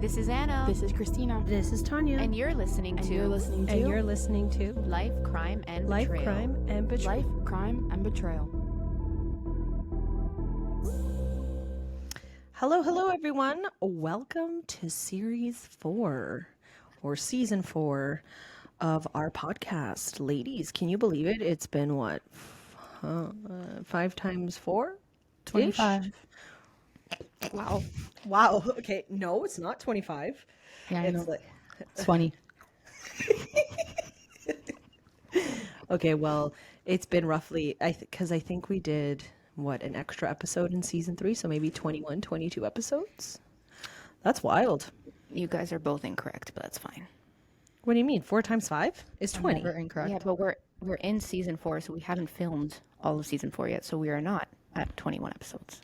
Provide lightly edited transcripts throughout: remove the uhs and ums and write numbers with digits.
This is Anna. This is Christina. This is Tanya. And you're listening to Life, Crime, and Life, Betrayal. Crime, and Betrayal. Life, Crime, and Betrayal. Hello, everyone. Welcome to Series 4, or Season 4 of our podcast. Ladies, can you believe it? It's been, 5 times 4? 25. Wow. Okay, no, it's not 25. Yeah, I It's know. like... It's funny. Okay, well, it's been roughly, because I think we did, an extra episode in Season 3, so maybe 21, 22 episodes? That's wild. You guys are both incorrect, but that's fine. What do you mean? 4 times 5 is 20. Never incorrect. Yeah, but we're in season 4, so we haven't filmed all of season 4 yet, so we are not at 21 episodes.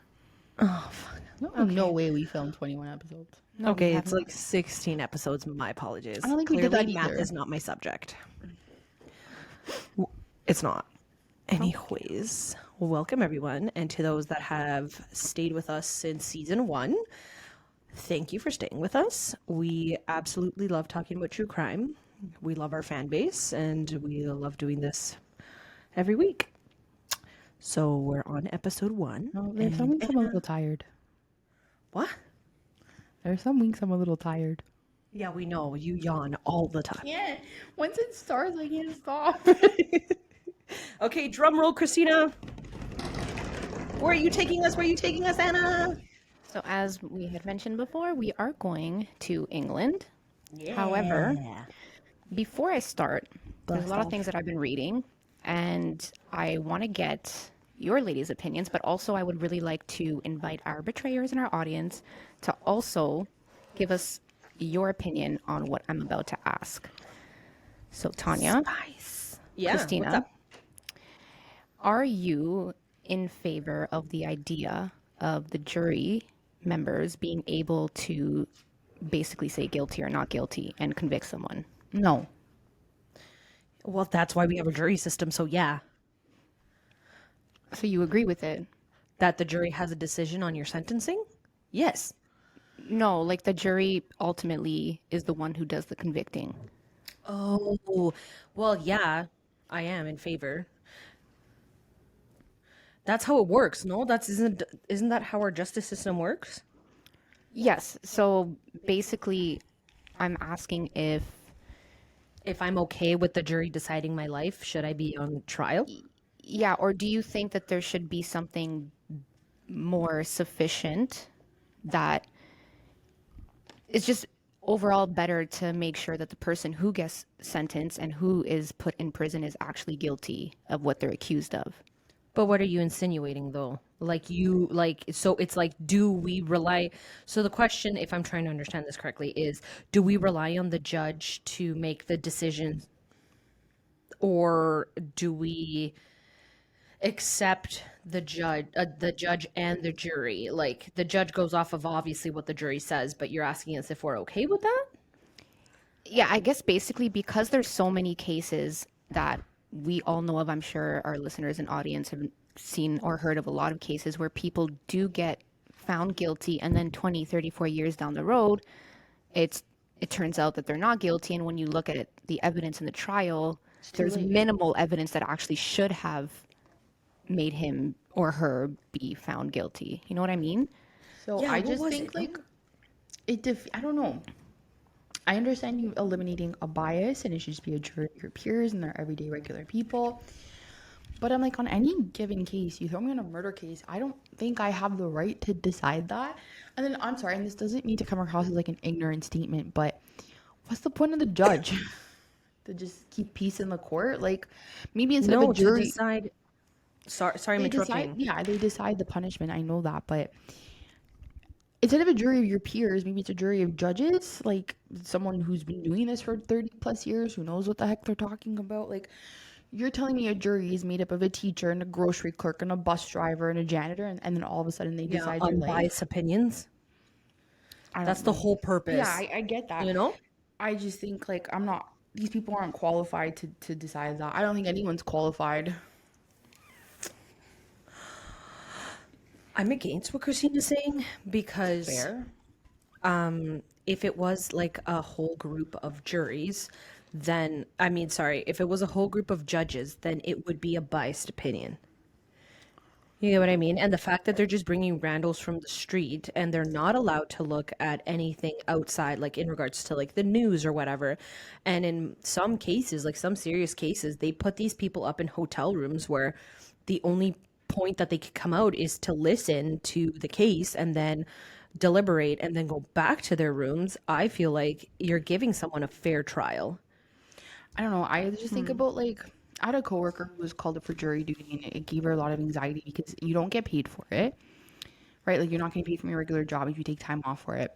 Oh, fuck. No way we filmed 21 episodes. No, we Okay, it's haven't. like 16 episodes. My apologies. I don't think we did Clearly, that math either. is not my subject. It's not. Anyways, welcome everyone. And to those that have stayed with us since season 1, thank you for staying with us. We absolutely love talking about true crime. We love our fan base, and we love doing this every week. So we're on episode 1. No, there's some weeks I'm a little tired. What? There's some weeks I'm a little tired. Yeah, we know. You yawn all the time. Yeah, once it starts, I can't stop. Okay, drum roll, Christina. Where are you taking us? Anna? So as we had mentioned before, we are going to England. However, before I start, there's a lot of things that I've been reading, and I want to get your ladies' opinions, but also I would really like to invite our betrayers in our audience to also give us your opinion on what I'm about to ask. So Tanya, Yeah, Christina, what's up? are you in favor of the idea of the jury members being able to basically say guilty or not guilty and convict someone? No. Well, that's why we have a jury system, so yeah. So you agree with it? That the jury has a decision on your sentencing? Yes. No, like the jury ultimately is the one who does the convicting. Oh, well, yeah, I am in favor. That's how it works, no? Isn't that how our justice system works? Yes. So basically, I'm asking if If I'm okay with the jury deciding my life, should I be on trial? yeah, or do you think that there should be something more sufficient that is just overall better to make sure that the person who gets sentenced and who is put in prison is actually guilty of what they're accused of? But what are you insinuating though? So it's like, do we rely? So the question, if I'm trying to understand this correctly, is do we rely on the judge to make the decision, or do we accept the judge and the jury? Like the judge goes off of obviously what the jury says, but you're asking us if we're okay with that? Yeah, I guess basically because there's so many cases that we all know of, I'm sure our listeners and audience have seen or heard of a lot of cases where people do get found guilty and then 20, 34 years down the road, it turns out that they're not guilty. And when you look at the evidence in the trial, there's minimal evidence that actually should have made him or her be found guilty. You know what I mean? So Yeah, I what just was think it? I don't know. I understand you eliminating a bias and it should just be a jury of your peers and they're everyday regular people. But I'm like, on any given case, you throw me on a murder case, I don't think I have the right to decide that. And then I'm sorry, and this doesn't mean to come across as like an ignorant statement, but what's the point of the judge? To just keep peace in the court? Like maybe instead of a jury, to decide. Sorry, I'm they interrupting. they decide the punishment. I know that, but instead of a jury of your peers, maybe it's a jury of judges, like someone who's been doing this for 30 plus years, who knows what the heck they're talking about. Like, you're telling me a jury is made up of a teacher and a grocery clerk and a bus driver and a janitor, and then all of a sudden they decide your life. Unbiased opinions. That's the whole purpose. Yeah, I get that. You know? I just think, like, these people aren't qualified to decide that. I don't think anyone's qualified. I'm against what Christina's saying because Fair. If it was like a whole group of juries, then I mean, sorry, if it was a whole group of judges, then it would be a biased opinion. You get what I mean? And the fact that they're just bringing randos from the street and they're not allowed to look at anything outside, like in regards to like the news or whatever. And in some cases, like some serious cases, they put these people up in hotel rooms where the only point that they could come out is to listen to the case and then deliberate and then go back to their rooms. I feel like you're giving someone a fair trial. I don't know. I just think about like I had a coworker who was called up for jury duty, and it gave her a lot of anxiety because you don't get paid for it, right? Like you're not getting paid from your regular job if you take time off for it.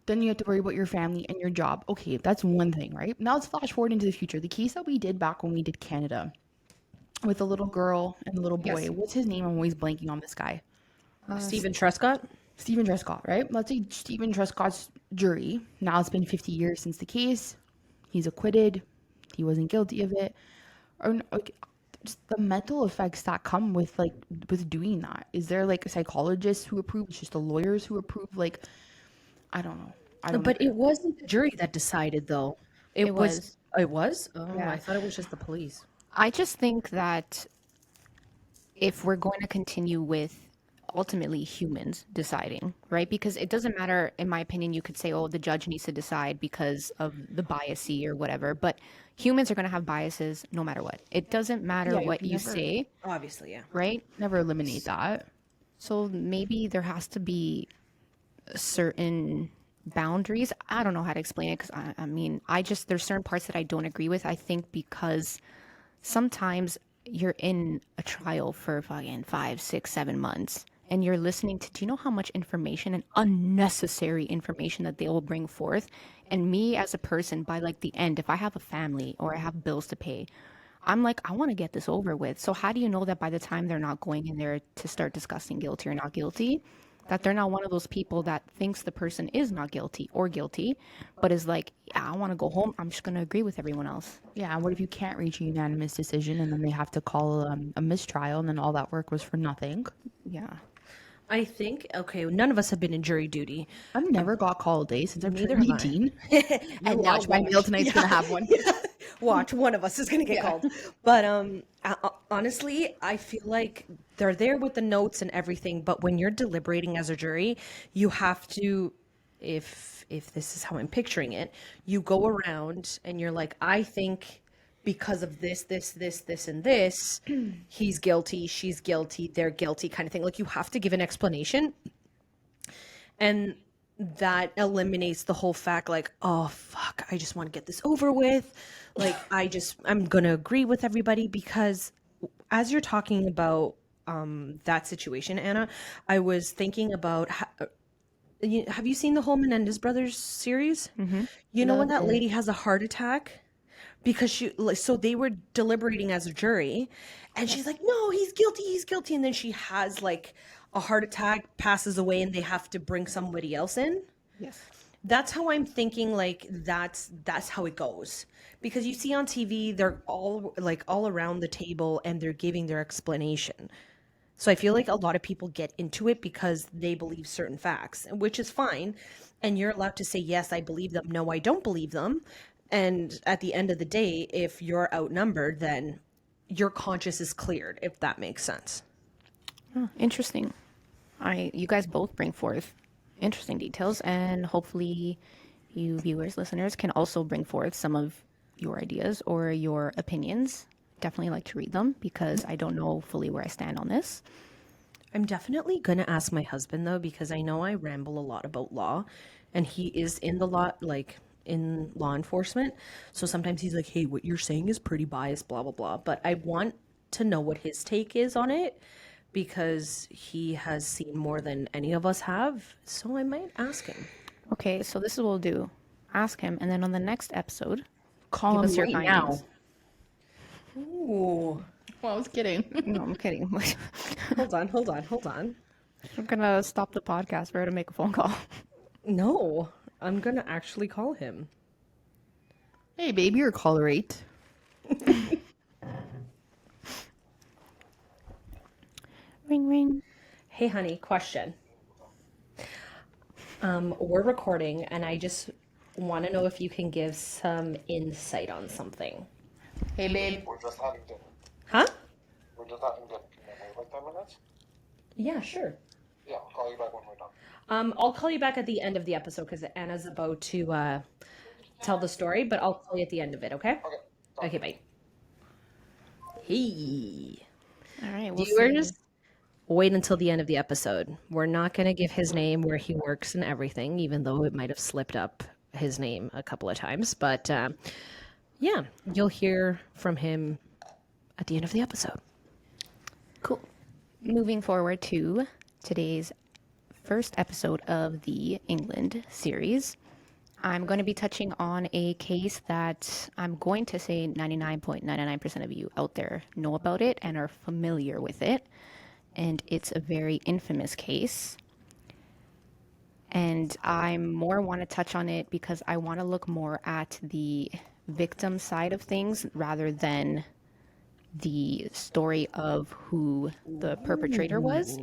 Then you have to worry about your family and your job. Okay, that's one thing, right? Now let's flash forward into the future. The case that we did back when we did Canada with the little girl and the little boy. Yes. What's his name? I'm always blanking on this guy. Stephen Trescott? Stephen Trescott, right? Let's say Stephen Trescott's jury. Now it's been 50 years since the case. He's acquitted. He wasn't guilty of it. Or like, just the mental effects that come with like with doing that. Is there like psychologists who approve? It's just the lawyers who approve? Like, I don't know. I don't But know. it wasn't the jury that decided, though. It It was. was. It was? Oh, Yeah. I thought it was just the police. I just think that if we're going to continue with ultimately humans deciding, right? Because it doesn't matter, in my opinion, you could say, oh, the judge needs to decide because of the biasy or whatever, but humans are going to have biases no matter what. It doesn't matter Yeah, you what can you never- say, Obviously, yeah. right? Never eliminate that. So maybe there has to be certain boundaries. I don't know how to explain it because I mean, there's certain parts that I don't agree with. I think because sometimes you're in a trial for fucking 5, 6, 7 months and you're listening to, do you know how much information and unnecessary information that they will bring forth? And me as a person, by like the end, if I have a family or I have bills to pay, I'm like, I want to get this over with. So how do you know that by the time they're not going in there to start discussing guilty or not guilty, that they're not one of those people that thinks the person is not guilty or guilty, but is like, yeah, I want to go home. I'm just going to agree with everyone else. Yeah, and what if you can't reach a unanimous decision and then they have to call a mistrial and then all that work was for nothing? Yeah. I think, okay, none of us have been in jury duty. I've never got called a day since I'm Neither turned have I. 18. And now Watch, my meal tonight's gonna have one. Watch, one of us is gonna get called. But honestly, I feel like they're there with the notes and everything. But when you're deliberating as a jury, you have to, if this is how I'm picturing it, you go around and you're like, I think because of this, and this, he's guilty, she's guilty, they're guilty, kind of thing. Like you have to give an explanation. And that eliminates the whole fact like, oh fuck, I just want to get this over with. Like I'm gonna agree with everybody because as you're talking about that situation, Anna, I was thinking about have you seen the whole Menendez brothers series? You know when Love that it. lady has a heart attack because so they were deliberating as a jury and she's like, no, he's guilty, and then she has like a heart attack, passes away, and they have to bring somebody else in. Yes. That's how I'm thinking, like that's how it goes, because you see on TV they're all around the table and they're giving their explanation. So I feel like a lot of people get into it because they believe certain facts, which is fine. And you're allowed to say, yes, I believe them. No, I don't believe them. And at the end of the day, if you're outnumbered, then your conscience is cleared, if that makes sense. Interesting. You guys both bring forth interesting details, and hopefully you viewers, listeners can also bring forth some of your ideas or your opinions. Definitely like to read them because I don't know fully where I stand on this. I'm definitely going to ask my husband, though, because I know I ramble a lot about law, and he is in the law, like in law enforcement. So sometimes he's like, hey, what you're saying is pretty biased, blah, blah, blah. But I want to know what his take is on it because he has seen more than any of us have. So I might ask him. Okay, so this is what we'll do. Ask him, and then on the next episode, Call give him us your right now. findings. Ooh. Well, I was kidding. No, I'm kidding. Hold on. I'm gonna stop the podcast for her to make a phone call. No, I'm going to actually call him. Hey, baby, you're caller 8. Ring, ring. Hey, honey, question. We're recording, and I just want to know if you can give some insight on something. Hey, babe. We're just having dinner. Huh? We're just having dinner. Can I wait like 10 minutes? Yeah, sure. Yeah, I'll call you back when we're done. I'll call you back at the end of the episode because Anna's about to tell the story, but I'll call you at the end of it, okay? Okay. Okay, bye. Hey. All right, we'll Viewers, see. wait until the end of the episode. We're not going to give his name, where he works, and everything, even though it might have slipped up his name a couple of times. But yeah, you'll hear from him at the end of the episode. Cool. Moving forward to today's first episode of the England series, I'm going to be touching on a case that I'm going to say 99.99% of you out there know about it and are familiar with it. And it's a very infamous case. And I more want to touch on it because I want to look more at the victim side of things rather than the story of who the perpetrator was.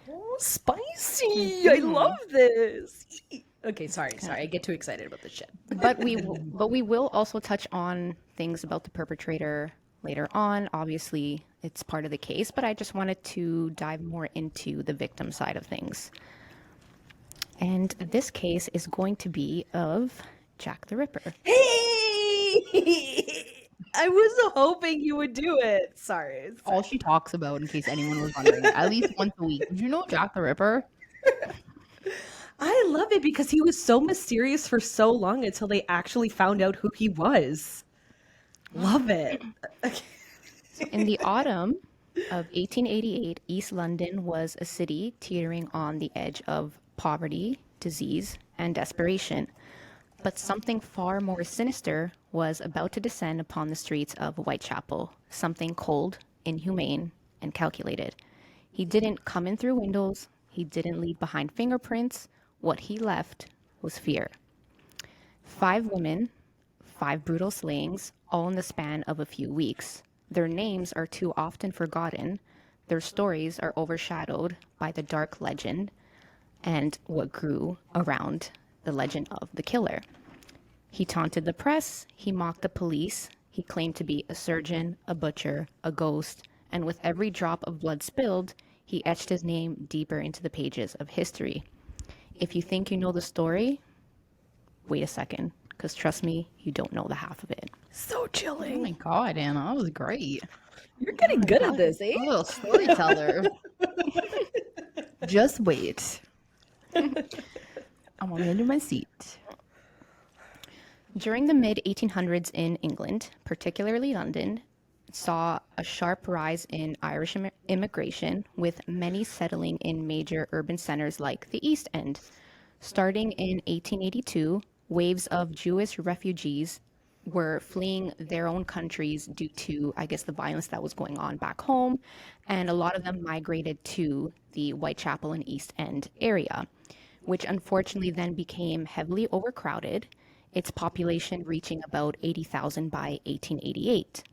Oh, spicy! I love this. Okay, sorry. I get too excited about this shit. But we will also touch on things about the perpetrator later on. Obviously, it's part of the case, but I just wanted to dive more into the victim side of things. And this case is going to be of Jack the Ripper. Hey! I was hoping you would do it. Sorry. All she talks about, in case anyone was wondering, at least once a week. Did you know Jack the Ripper? I love it because he was so mysterious for so long until they actually found out who he was. Love it. In the autumn of 1888, East London was a city teetering on the edge of poverty, disease, and desperation. But something far more sinister was about to descend upon the streets of Whitechapel, something cold, inhumane, and calculated. He didn't come in through windows, he didn't leave behind fingerprints. What he left was fear. 5 women, 5 brutal slayings, all in the span of a few weeks. Their names are too often forgotten. Their stories are overshadowed by the dark legend and what grew around the legend of the killer. He taunted the press, he mocked the police, he claimed to be a surgeon, a butcher, a ghost, and with every drop of blood spilled, he etched his name deeper into the pages of history. If you think you know the story, wait a second, because trust me, you don't know the half of it. So Oh chilling. my god, Anna, that was great. You're getting good at this, eh? A little storyteller. Just wait. I'm on the edge of my seat. During the mid 1800s in England, particularly London, saw a sharp rise in Irish immigration, with many settling in major urban centers like the East End. Starting in 1882, waves of Jewish refugees were fleeing their own countries due to, I guess, the violence that was going on back home, and a lot of them migrated to the Whitechapel and East End area, which unfortunately then became heavily overcrowded, its population reaching about 80,000 by 1888.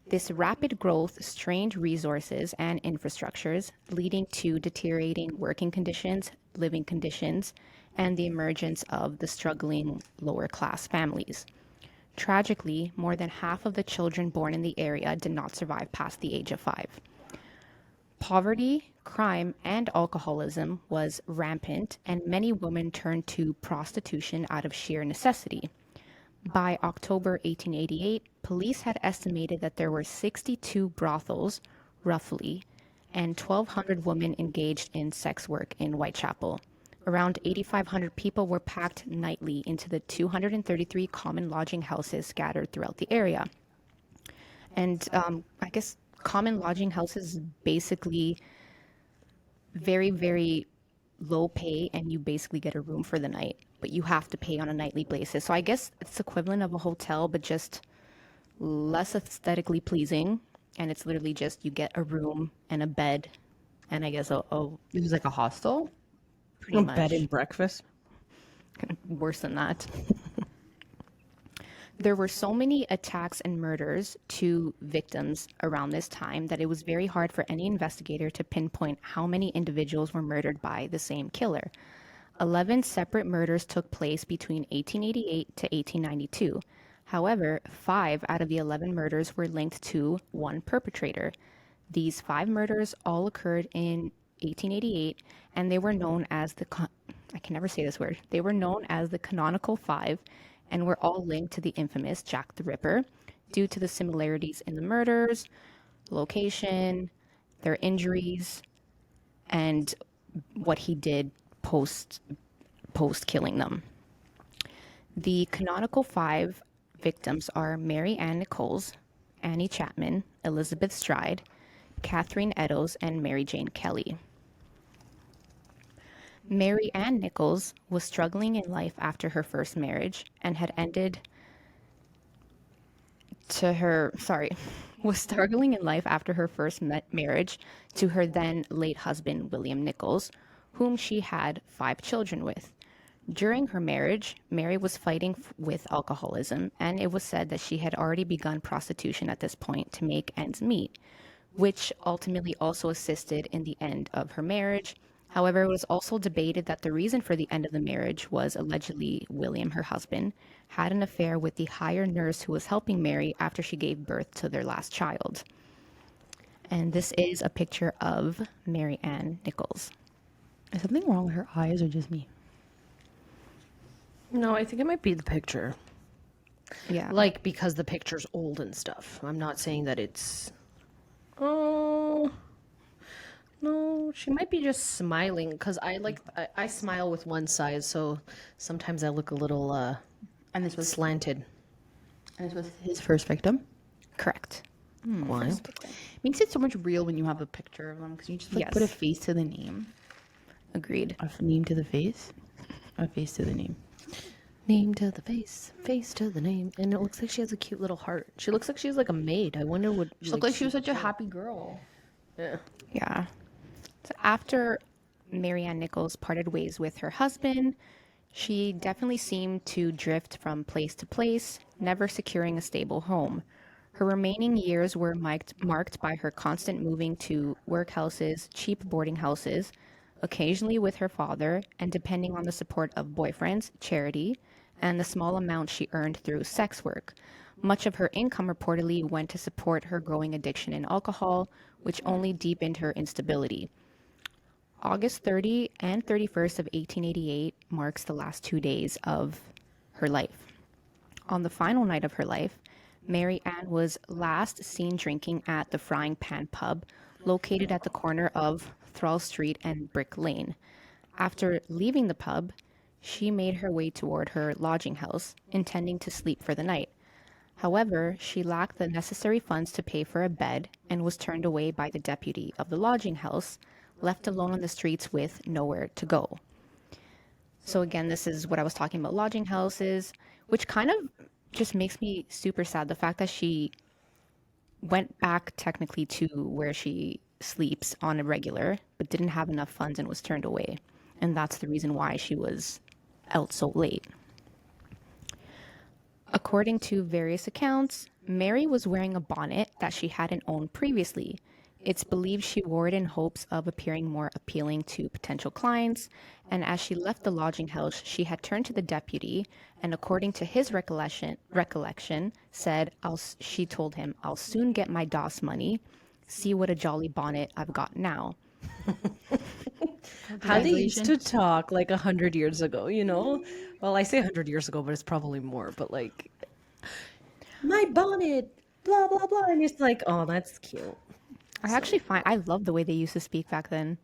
This rapid growth strained resources and infrastructures, leading to deteriorating working conditions, living conditions, and the emergence of the struggling lower class families. Tragically, more than half of the children born in the area did not survive past the age of 5. Poverty, crime, and alcoholism was rampant, and many women turned to prostitution out of sheer necessity. By October 1888, police had estimated that there were 62 brothels, roughly, and 1,200 women engaged in sex work in Whitechapel. Around 8,500 people were packed nightly into the 233 common lodging houses scattered throughout the area. And I guess common lodging houses is basically very, very low pay, and you basically get a room for the night, but you have to pay on a nightly basis. So I guess it's equivalent of a hotel, but just less aesthetically pleasing. And it's literally just you get a room and a bed, and I guess It was like a hostel. pretty much Bed and breakfast. worse than that. There were so many attacks and murders to victims around this time that it was very hard for any investigator to pinpoint how many individuals were murdered by the same killer. 11 separate murders took place between 1888 to 1892. However, 5 out of the 11 murders were linked to one perpetrator. These 5 murders all occurred in 1888, and they were known as I can never say this word. They were known as the Canonical Five, and were all linked to the infamous Jack the Ripper due to the similarities in the murders, location, their injuries, and what he did post killing them. The Canonical Five victims are Mary Ann Nichols, Annie Chapman, Elizabeth Stride, Catherine Eddowes, and Mary Jane Kelly. Mary Ann Nichols was struggling in life after her first marriage and had ended to her, sorry, was struggling in life after her first marriage to her then late husband, William Nichols, whom she had 5 children with. During her marriage, Mary was fighting with alcoholism, and it was said that she had already begun prostitution at this point to make ends meet, which ultimately also assisted in the end of her marriage. However, it was also debated that the reason for the end of the marriage was allegedly William, her husband, had an affair with the hired nurse who was helping Mary after she gave birth to their last child. And this is a picture of Mary Ann Nichols. Is something wrong with her eyes or just me? No, I think it might be the picture. Yeah. Like, because the picture's old and stuff. I'm not saying that it's. Oh. No, she might be just smiling because I smile with one side, so sometimes I look a little And this was slanted. his first victim. Correct. Why? Makes it so much real when you have a picture of them because you just like put a Yes. face to the name, Agreed. a name to the face, a face to the name. Name to the face, face to the name, and it looks like she has a cute little heart. She looks like she's like a maid. I wonder what. She looked like she was such a happy girl. Yeah. Yeah. So after Mary Ann Nichols parted ways with her husband, she definitely seemed to drift from place to place, never securing a stable home. Her remaining years were marked by her constant moving to workhouses, cheap boarding houses, occasionally with her father, and depending on the support of boyfriends, charity, and the small amount she earned through sex work. Much of her income reportedly went to support her growing addiction in alcohol, which only deepened her instability. August 30 and 31st of 1888 marks the last 2 days of her life. On the final night of her life, Mary Ann was last seen drinking at the Frying Pan Pub, located at the corner of Thrall Street and Brick Lane. After leaving the pub, she made her way toward her lodging house, intending to sleep for the night. However, she lacked the necessary funds to pay for a bed and was turned away by the deputy of the lodging house, left alone on the streets with nowhere to go. So again, this is what I was talking about, lodging houses, which kind of just makes me super sad. The fact that she went back technically to where she sleeps on a regular, but didn't have enough funds and was turned away. And that's the reason why she was out so late. According to various accounts, Mary was wearing a bonnet that she hadn't owned previously. It's believed she wore it in hopes of appearing more appealing to potential clients, and as she left the lodging house, she had turned to the deputy, and according to his recollection said, she told him, "I'll soon get my DOS money. See what a jolly bonnet I've got now." How they used to talk like 100 years ago, you know? Well, I say 100 years ago, but it's probably more. But like, my bonnet, blah blah blah, and it's like, oh, that's cute. I love the way they used to speak back then.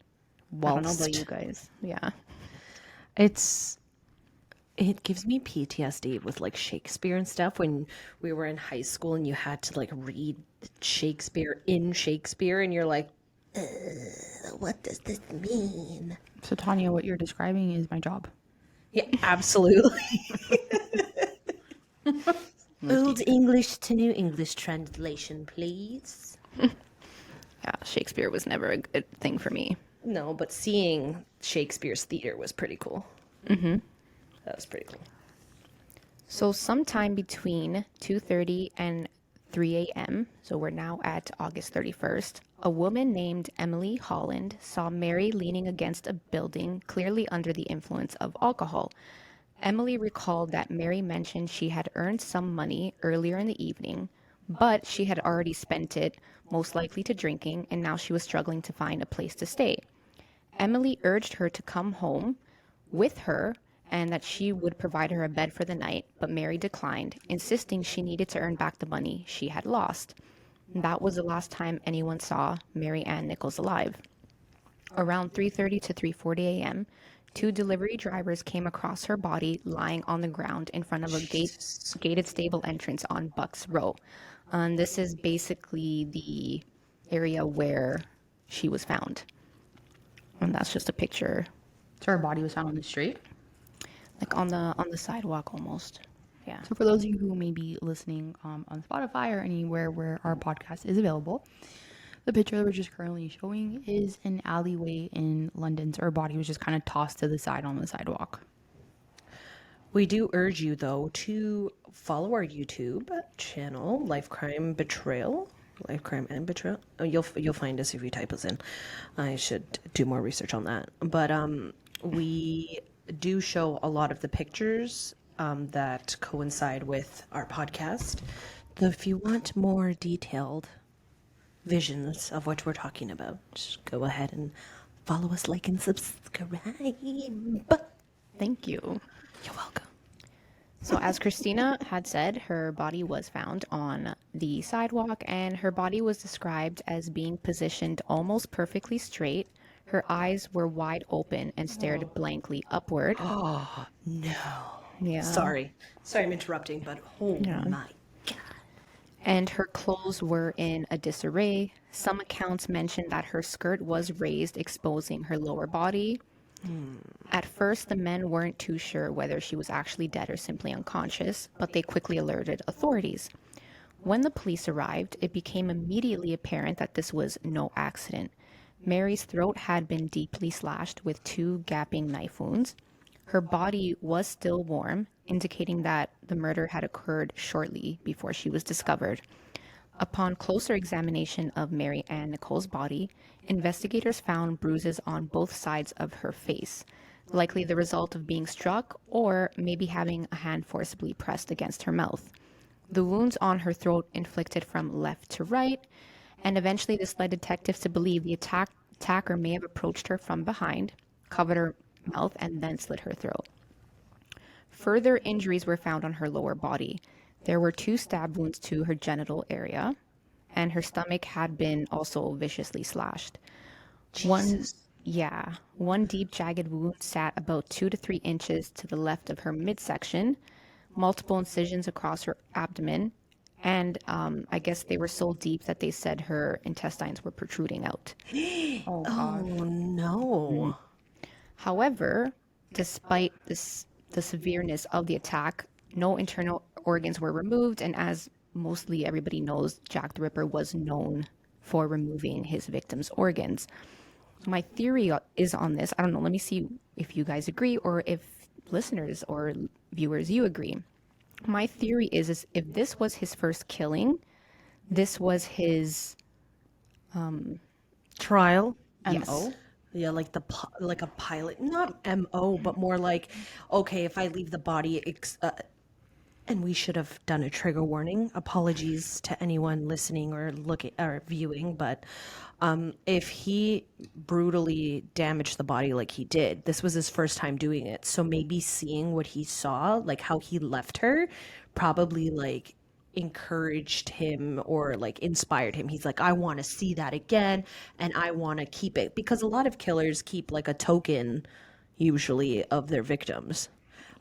I don't know about Whilst you guys. Yeah. it gives me PTSD with like Shakespeare and stuff when we were in high school and you had to like read Shakespeare in Shakespeare and you're like, what does this mean? So Tanya, what you're describing is my job. Yeah, absolutely. Old English to New English translation, please. Yeah, Shakespeare was never a good thing for me. No, but seeing Shakespeare's theater was pretty cool. Mm-hmm. That was pretty cool. So sometime between 2:30 and 3 a.m., so we're now at August 31st, a woman named Emily Holland saw Mary leaning against a building, clearly under the influence of alcohol. Emily recalled that Mary mentioned she had earned some money earlier in the evening, but she had already spent it, most likely to drinking, and now she was struggling to find a place to stay. Emily urged her to come home with her and that she would provide her a bed for the night, but Mary declined, insisting she needed to earn back the money she had lost. That was the last time anyone saw Mary Ann Nichols alive. Around 3:30 to 3:40 a.m., two delivery drivers came across her body lying on the ground in front of a Jesus. gated stable entrance on Bucks Row. And this is basically the area where she was found. And that's just a picture, So her body was found on the street. like on the sidewalk almost. Yeah. So for those of you who may be listening on Spotify or anywhere where our podcast is available, the picture that we're just currently showing is an alleyway in London. So her body was just kind of tossed to the side on the sidewalk. We do urge you, though, to follow our YouTube channel, Life Crime Betrayal. Life Crime and Betrayal. Oh, you'll find us if you type us in. I should do more research on that. But we do show a lot of the pictures that coincide with our podcast. So if you want more detailed visions of what we're talking about, just go ahead and follow us, like, and subscribe. Thank you. You're welcome. So, as Christina had said, her body was found on the sidewalk, and her body was described as being positioned almost perfectly straight. Her eyes were wide open and stared blankly upward. Oh, no. Yeah. Sorry I'm interrupting, but oh my. And her clothes were in a disarray. Some accounts mentioned that her skirt was raised, exposing her lower body. At first, the men weren't too sure whether she was actually dead or simply unconscious, but they quickly alerted authorities. When the police arrived, it became immediately apparent that this was no accident. Mary's throat had been deeply slashed with two gaping knife wounds. Her body was still warm, indicating that the murder had occurred shortly before she was discovered. Upon closer examination of Mary Ann Nichols' body, investigators found bruises on both sides of her face, likely the result of being struck or maybe having a hand forcibly pressed against her mouth. The wounds on her throat inflicted from left to right, and eventually this led detectives to believe the attacker may have approached her from behind, covered her mouth, and then slit her throat. Further injuries were found on her lower body. There were two stab wounds to her genital area, and her stomach had been also viciously slashed. Jesus. One deep jagged wound sat about 2 to 3 inches to the left of her midsection, multiple incisions across her abdomen, and I guess they were so deep that they said her intestines were protruding out. Oh Oh gosh. no. However, despite the severeness of the attack, no internal organs were removed, and as mostly everybody knows, Jack the Ripper was known for removing his victims' organs. My theory is on this. I don't know. Let me see if you guys agree or if listeners or viewers you agree. My theory is if this was his first killing, this was his Trial. yes. M.O.? Yeah, like like a pilot, not MO, but more like, okay, if I leave the body, and we should have done a trigger warning. Apologies to anyone listening or looking or viewing, but if he brutally damaged the body like he did, this was his first time doing it. So maybe seeing what he saw, like how he left her, probably like encouraged him or like inspired him. He's like, I want to see that again and I want to keep it, because a lot of killers keep like a token usually of their victims.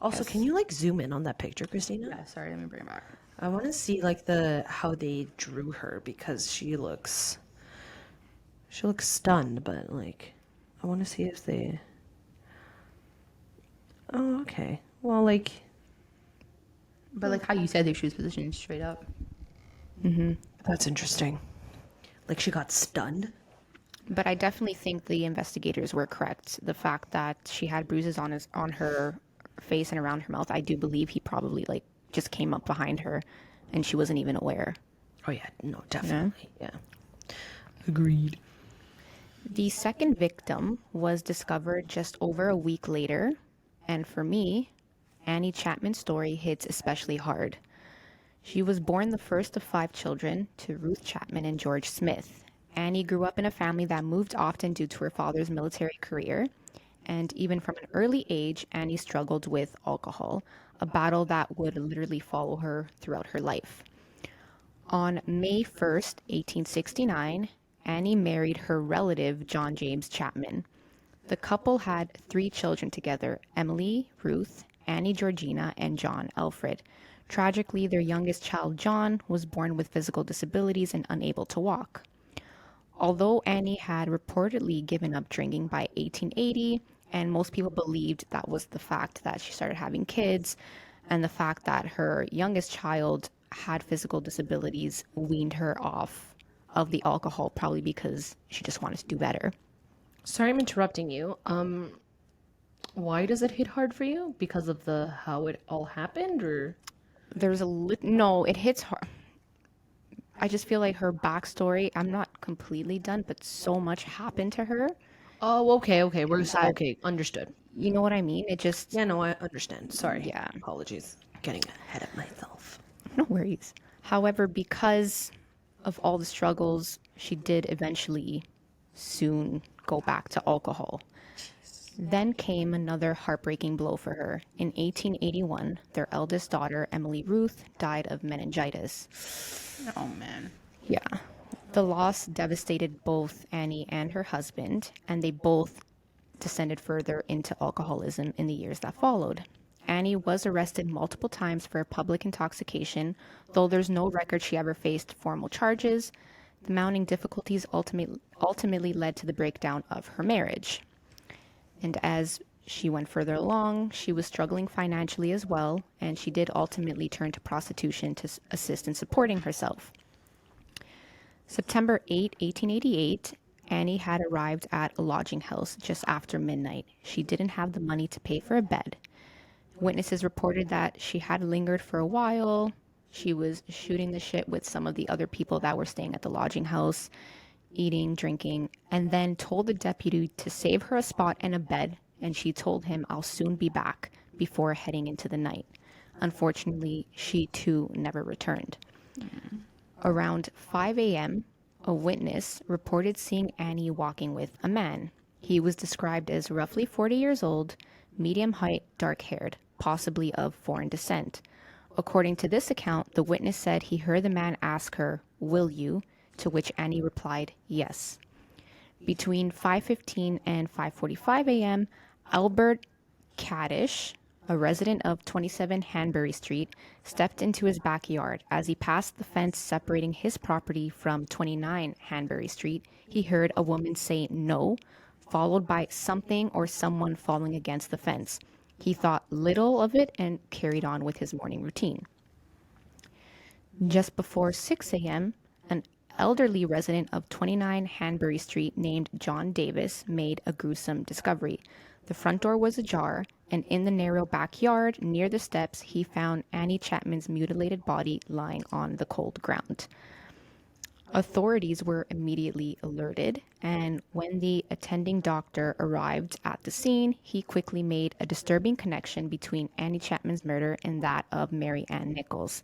Also, can you like zoom in on that picture, Christina? Yeah, sorry, let me bring it back. I want to see like how they drew her, because she looks stunned, but like I want to see if they. Oh, okay. Well, like But like how you said, she was positioned straight up. that's interesting. Like she got stunned. But I definitely think the investigators were correct. The fact that she had bruises on her face and around her mouth, I do believe he probably like just came up behind her and she wasn't even aware. Oh yeah, no, definitely. Yeah. Agreed. The second victim was discovered just over a week later, and for me, Annie Chapman's story hits especially hard. She was born the first of 5 children to Ruth Chapman and George Smith. Annie grew up in a family that moved often due to her father's military career, and even from an early age, Annie struggled with alcohol, a battle that would literally follow her throughout her life. On May 1st, 1869, Annie married her relative John James Chapman. The couple had 3 children together: Emily, Ruth, Annie Georgina, and John Alfred. Tragically, their youngest child, John, was born with physical disabilities and unable to walk. Although Annie had reportedly given up drinking by 1880, and most people believed that was the fact that she started having kids, and the fact that her youngest child had physical disabilities weaned her off of the alcohol, probably because she just wanted to do better. Sorry, I'm interrupting you. Why does it hit hard for you? Because of the how it all happened, or? No, it hits hard. I just feel like her backstory, I'm not completely done, but so much happened to her Oh, okay, okay. that, Okay, understood. you know what I mean? It just, Yeah, no, I understand. Sorry. yeah, Apologies. Getting ahead of myself. no worries. However, because of all the struggles, she did eventually soon go back to alcohol. Then came another heartbreaking blow for her. In 1881, their eldest daughter, Emily Ruth, died of meningitis. Oh man. Yeah. The loss devastated both Annie and her husband, and they both descended further into alcoholism in the years that followed. Annie was arrested multiple times for public intoxication, though there's no record she ever faced formal charges. The mounting difficulties ultimately led to the breakdown of her marriage. And as she went further along, she was struggling financially as well, and she did ultimately turn to prostitution to assist in supporting herself. September 8, 1888, Annie had arrived at a lodging house just after midnight. She didn't have the money to pay for a bed. Witnesses reported that she had lingered for a while. She was shooting the shit with some of the other people that were staying at the lodging house, eating, drinking, and then told the deputy to save her a spot and a bed, and she told him, "I'll soon be back," before heading into the night. Unfortunately, she too never returned. Around 5 a.m., a witness reported seeing Annie walking with a man. He was described as roughly 40 years old, medium height, dark haired, possibly of foreign descent. According to this account, the witness said he heard the man ask her, "Will you?" To which Annie replied, "Yes." Between 5:15 and 5:45 a.m., Albert Caddish, a resident of 27 Hanbury Street, stepped into his backyard. As he passed the fence separating his property from 29 Hanbury Street, he heard a woman say "no," followed by something or someone falling against the fence. He thought little of it and carried on with his morning routine. Just before 6 a.m., an elderly resident of 29 Hanbury Street named John Davis made a gruesome discovery. The front door was ajar, and in the narrow backyard near the steps, he found Annie Chapman's mutilated body lying on the cold ground. Authorities were immediately alerted, and when the attending doctor arrived at the scene, he quickly made a disturbing connection between Annie Chapman's murder and that of Mary Ann Nichols.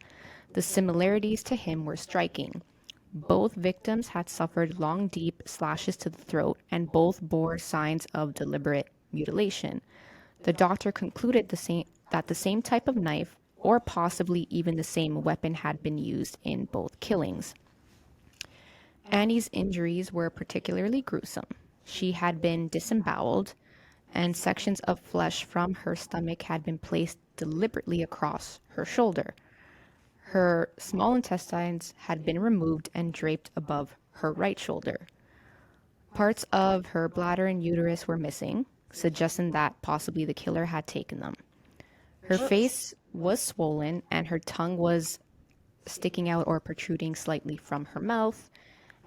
The similarities to him were striking. Both victims had suffered long, deep slashes to the throat, and both bore signs of deliberate mutilation. The doctor concluded that the same type of knife, or possibly even the same weapon, had been used in both killings. Annie's injuries were particularly gruesome. She had been disemboweled, and sections of flesh from her stomach had been placed deliberately across her shoulder. Her small intestines had been removed and draped above her right shoulder. Parts of her bladder and uterus were missing, suggesting that possibly the killer had taken them. Her face was swollen and her tongue was sticking out or protruding slightly from her mouth,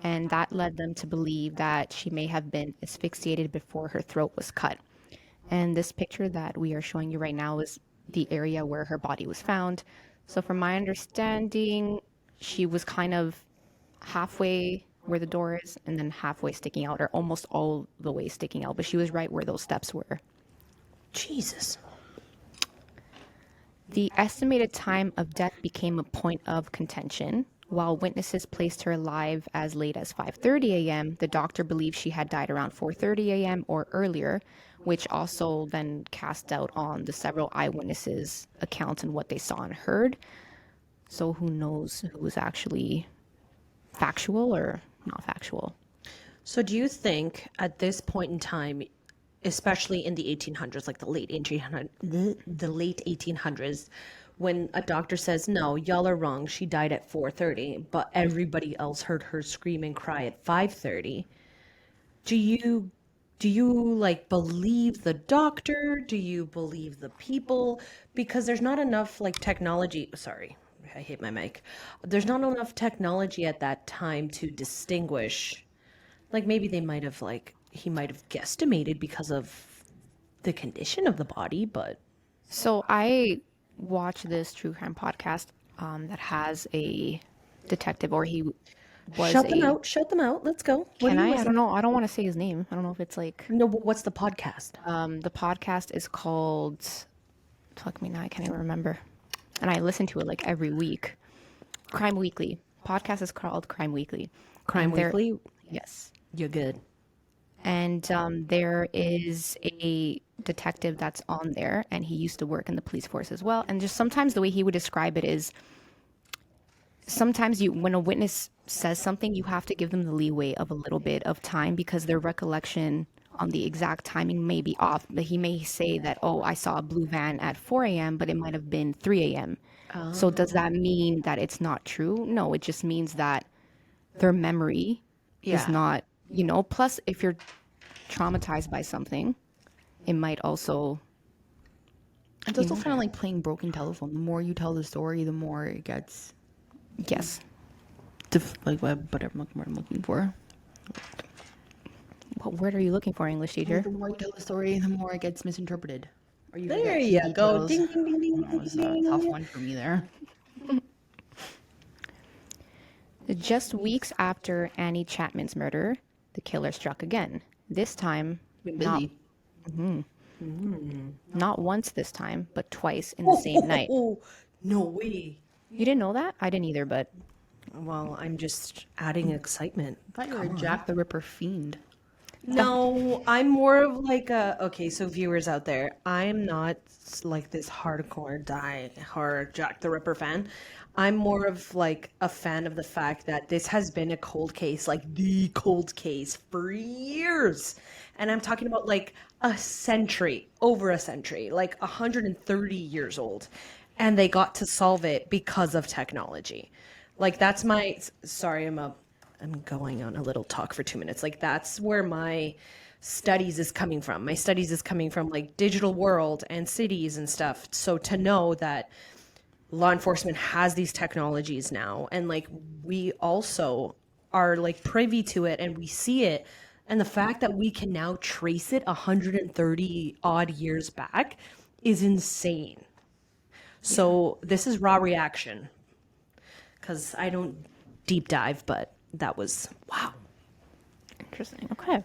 and that led them to believe that she may have been asphyxiated before her throat was cut. And this picture that we are showing you right now is the area where her body was found. So, from my understanding, she was kind of halfway where the door is and then halfway sticking out, or almost all the way sticking out, but she was right where those steps were. Jesus. The estimated time of death became a point of contention. While witnesses placed her alive as late as 5:30 a.m., the doctor believed she had died around 4:30 a.m. or earlier, which also then cast doubt on the several eyewitnesses' accounts and what they saw and heard. So who knows who was actually factual or not factual? So do you think at this point in time, especially in the 1800s, like the late 1800s, when a doctor says, "No, y'all are wrong. She died at 4:30," but everybody else heard her scream and cry at 5:30, do you like believe the doctor? Do you believe the people? Because there's not enough like technology. Sorry, I hit my mic. There's not enough technology at that time to distinguish. Like maybe they might have like he might have guesstimated because of the condition of the body, but So I watch this true crime podcast that has a detective, or he was shut them a. out. Shut them out. Let's go. What Can are you I? I listening? don't know. I don't want to say his name. I don't know if it's like. No, but what's the podcast? The podcast is called. Fuck me now. I can't even remember. And I listen to it like every week. Crime Weekly. Podcast is called Crime Weekly. Crime And there- Weekly. Yes. You're good. And there is a detective that's on there, and he used to work in the police force as well. And just sometimes the way he would describe it is sometimes when a witness says something, you have to give them the leeway of a little bit of time because their recollection on the exact timing may be off. But he may say that, oh, I saw a blue van at 4 a.m., but it might have been 3 a.m. So does that mean that it's not true? No, it just means that their memory is Yeah. not, plus if you're traumatized by something, it might also, It's also kind of like playing broken telephone. The more you tell the story, the more it gets yes. like whatever I'm looking for. What word are you looking for, English teacher? The more you tell the story, the more it gets misinterpreted. Or you There forget key you go. details. Ding ding ding ding That ding was ding. a tough one for me there. Just weeks after Annie Chapman's murder, the killer struck again. This time, Been not, busy. not once this time, but twice in the same night. Oh, no way. You didn't know that? I didn't either, but Well, I'm just adding excitement. I thought you were a Jack the Ripper fiend. No, I'm more of like a okay, so viewers out there, I'm not like this hardcore die hard Jack the Ripper fan. I'm more of like a fan of the fact that this has been a cold case, like the cold case for years. And I'm talking about like a century, over a century, like 130 years old. And they got to solve it because of technology. Like that's my sorry, I'm going on a little talk for 2 minutes. Like that's where my studies is coming from. My studies is coming from like digital world and cities and stuff. So to know that law enforcement has these technologies now and like we also are like privy to it and we see it and the fact that we can now trace it 130 odd years back is insane. So this is raw reaction because I don't deep dive, but that was wow. interesting. Okay.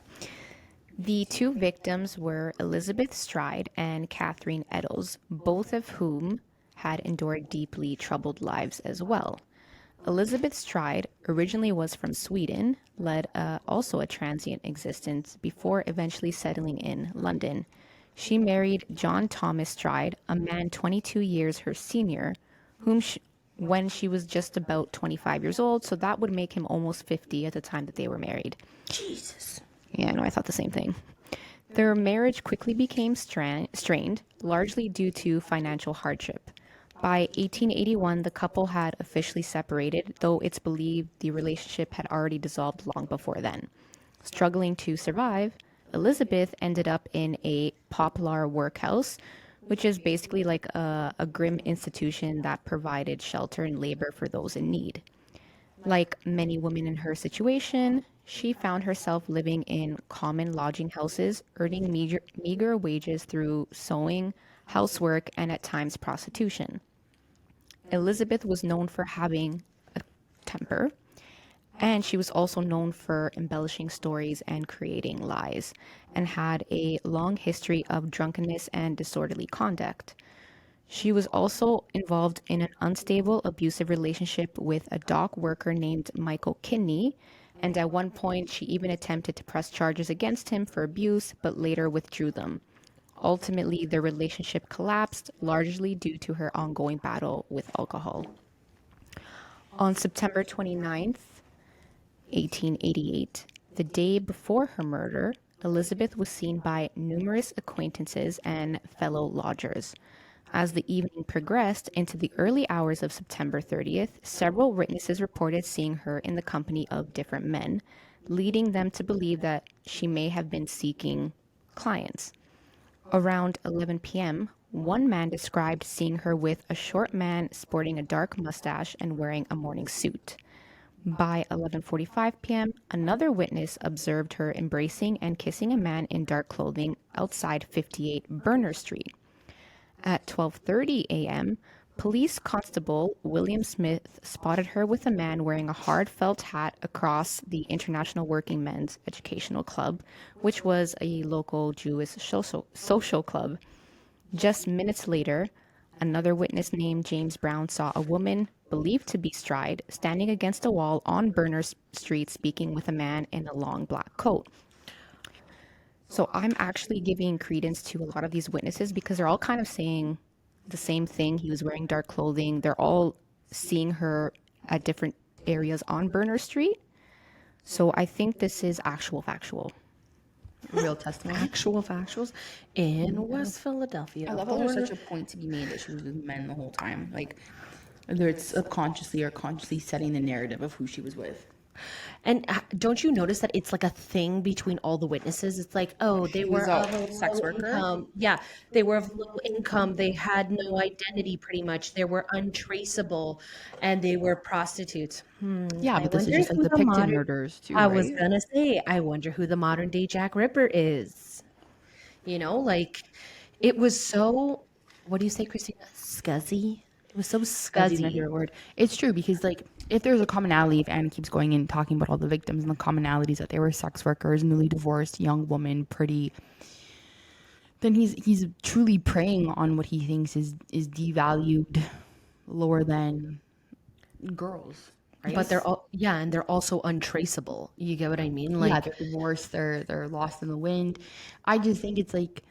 The two victims were Elizabeth Stride and Catherine Eddowes, both of whom had endured deeply troubled lives as well. Elizabeth Stride originally was from Sweden, led also a transient existence before eventually settling in London. She married John Thomas Stride, a man 22 years her senior, when she was just about 25 years old, so that would make him almost 50 at the time that they were married. Jesus. Yeah, no, I thought the same thing. Their marriage quickly became strained, largely due to financial hardship. By 1881, the couple had officially separated, though it's believed the relationship had already dissolved long before then. Struggling to survive, Elizabeth ended up in a poplar workhouse, which is basically like a grim institution that provided shelter and labor for those in need. Like many women in her situation, she found herself living in common lodging houses, earning meager wages through sewing, housework, and at times prostitution. Elizabeth was known for having a temper, and she was also known for embellishing stories and creating lies, and had a long history of drunkenness and disorderly conduct. She was also involved in an unstable, abusive relationship with a dock worker named Michael Kinney, and at one point she even attempted to press charges against him for abuse, but later withdrew them. Ultimately, their relationship collapsed, largely due to her ongoing battle with alcohol. On September 29th, 1888, the day before her murder, Elizabeth was seen by numerous acquaintances and fellow lodgers. As the evening progressed into the early hours of September 30th, several witnesses reported seeing her in the company of different men, leading them to believe that she may have been seeking clients. Around 11 p.m., one man described seeing her with a short man sporting a dark mustache and wearing a morning suit. By 11:45 p.m., another witness observed her embracing and kissing a man in dark clothing outside 58 Burner Street. At 12:30 a.m., police constable William Smith spotted her with a man wearing a hard felt hat across the International Working Men's Educational Club, which was a local Jewish social club. Just minutes later, another witness named James Brown saw a woman, believed to be Stride, standing against a wall on Berners Street speaking with a man in a long black coat. So I'm actually giving credence to a lot of these witnesses because they're all kind of saying the same thing. He was wearing dark clothing. They're all seeing her at different areas on Burner Street. So I think this is actual factual. Real testimony. Actual factuals in West Philadelphia. I love how there's such a point to be made that she was with men the whole time. Like, whether it's subconsciously or consciously setting the narrative of who she was with. And don't you notice that it's like a thing between all the witnesses? It's like, oh, they were was a of a sex low worker? income. Yeah, they were of low income. They had no identity, pretty much. They were untraceable, and they were prostitutes. Yeah, I but this is wonder just like who the the Picton modern. murders too, I was right? gonna say, I wonder who the modern day Jack Ripper is. Like it was so. What do you say, Christina? Scuzzy. It was so Scuzzy is my scuzzy. favorite word. It's true because like if there's a commonality, if Anna keeps going and talking about all the victims and the commonalities that they were sex workers, newly divorced, young woman, pretty, then he's truly preying on what he thinks is devalued, lower than girls, right? But they're all yeah, and they're also untraceable. You get what I mean? Yeah, Like they're divorced, they're lost in the wind. I just think it's like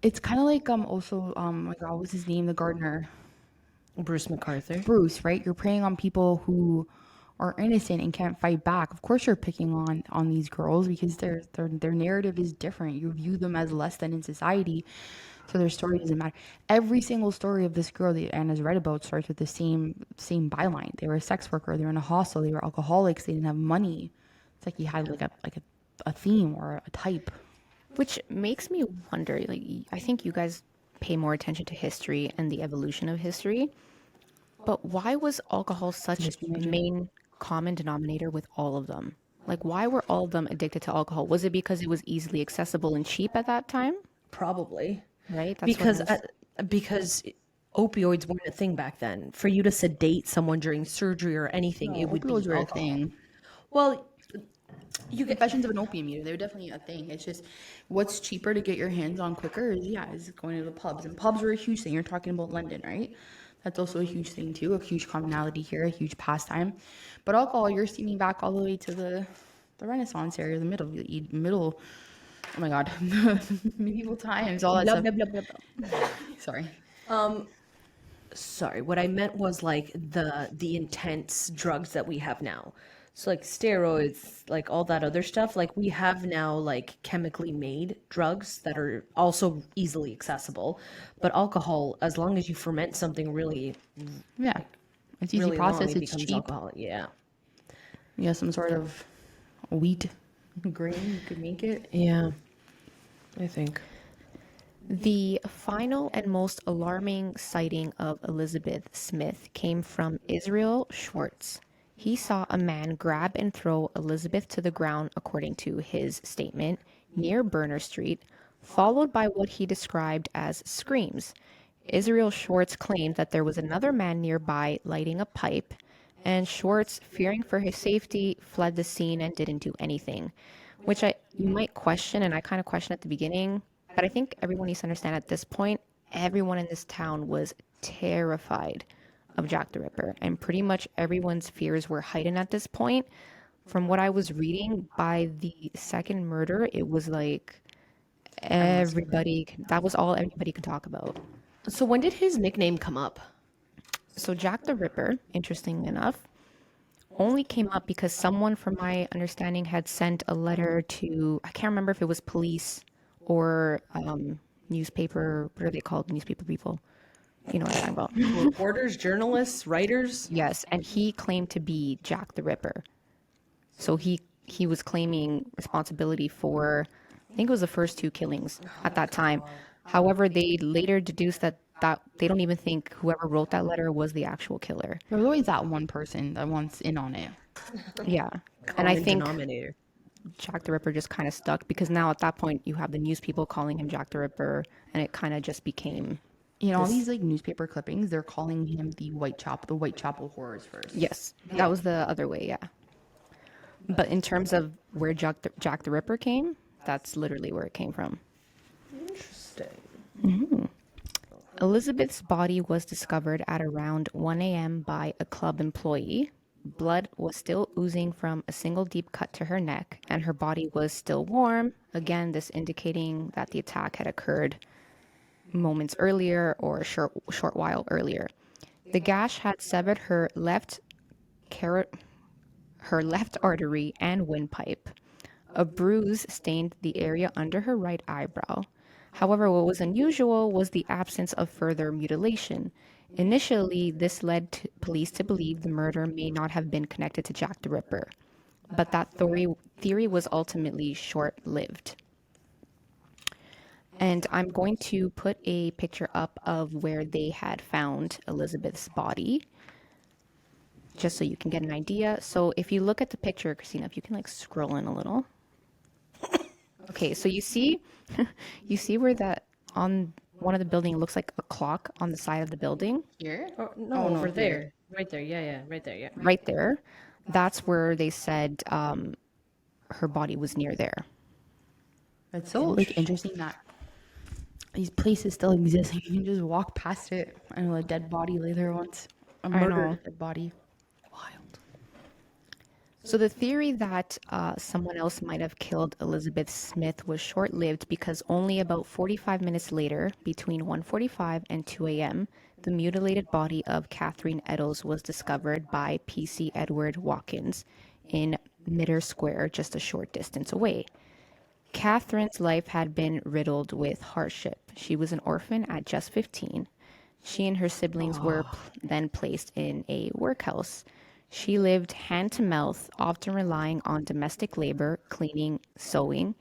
it's kind of like also like what was his name, the gardener, Bruce MacArthur. Bruce, right? You're preying on people who are innocent and can't fight back. Of course, you're picking on these girls because their narrative is different. You view them as less than in society, so their story doesn't matter. Every single story of this girl that Anna's read about starts with the same byline. They were a sex worker. They were in a hostel. They were alcoholics. They didn't have money. It's like you had like a theme or a type. Which makes me wonder, like, I think you guys pay more attention to history and the evolution of history, but why was alcohol such History a major. main common denominator with all of them? Like, why were all of them addicted to alcohol? Was it because it was easily accessible and cheap at that time? Probably. Right? That's what I Because was. because opioids weren't a thing back then. For you to sedate someone during surgery or anything, it would be Opioids were a alcohol. thing. Well, you get Confessions of an Opium Eater. They were definitely a thing. It's just what's cheaper to get your hands on quicker is going to the pubs. And pubs were a huge thing. You're talking about London, right? That's also a huge thing too, a huge commonality here, a huge pastime. But alcohol, you're steaming back all the way to the Renaissance area, the middle. Oh my God, medieval times, all that blah stuff. blah blah blah blah. Sorry. Sorry, what I meant was like the intense drugs that we have now. So like steroids, like all that other stuff, like we have now like chemically made drugs that are also easily accessible. But alcohol, as long as you ferment something really, Yeah, it's easy really long, process. it It's becomes cheap. alcohol. Yeah. You have some sort of wheat grain, you could make it. Yeah, I think. The final and most alarming sighting of Elizabeth Smith came from Israel Schwartz. He saw a man grab and throw Elizabeth to the ground, according to his statement, near Burner Street, followed by what he described as screams. Israel Schwartz claimed that there was another man nearby lighting a pipe, and Schwartz, fearing for his safety, fled the scene and didn't do anything. Which you might question, and I kind of questioned at the beginning, but I think everyone needs to understand at this point, everyone in this town was terrified of Jack the Ripper, and pretty much everyone's fears were heightened at this point. From what I was reading, by the second murder, it was like that was all everybody could talk about. So when did his nickname come up? So Jack the Ripper, interesting enough, only came up because someone, from my understanding, had sent a letter to, I can't remember if it was police or newspaper, what are they called? Newspaper people. You know what I'm talking about. Reporters, journalists, writers? Yes, and he claimed to be Jack the Ripper. So he was claiming responsibility for, I think it was the first two killings at that time. However, they later deduced that they don't even think whoever wrote that letter was the actual killer. There's always that one person that wants in on it. Yeah. And I Common think denominator. Jack the Ripper just kind of stuck because now at that point you have the news people calling him Jack the Ripper, and it kind of just became In all these like newspaper clippings, they're calling him the Whitechapel horrors first. yes, that was the other way, yeah. But in terms of where Jack the Ripper came, that's literally where it came from. Interesting. Elizabeth's body was discovered at around 1 a.m. by a club employee. Blood was still oozing from a single deep cut to her neck, and her body was still warm. Again, this indicating that the attack had occurred moments earlier or a short while earlier. The gash had severed her left artery and windpipe. A bruise stained the area under her right eyebrow. However, what was unusual was the absence of further mutilation. Initially, this led police to believe the murder may not have been connected to Jack the Ripper, but that theory was ultimately short-lived. And I'm going to put a picture up of where they had found Elizabeth's body, just so you can get an idea. So if you look at the picture, Christina, if you can like scroll in a little. Okay, so you see where that on one of the building looks like a clock on the side of the building Here? Oh, no, over there. Right there. Yeah. Right there. Yeah. right there. That's where they said her body was near there. It's so like interesting that these places still exist. You can just walk past it. I know a dead body lay there once. A I know. murdered dead body. So the theory that someone else might have killed Elizabeth Smith was short-lived because only about 45 minutes later, between 1:45 and 2 a.m., the mutilated body of Catherine Eddowes was discovered by P.C. Edward Watkins in Mitre Square, just a short distance away. Catherine's life had been riddled with hardship. She was an orphan at just 15. She and her siblings were then placed in a workhouse. She lived hand to mouth, often relying on domestic labor, cleaning, sewing,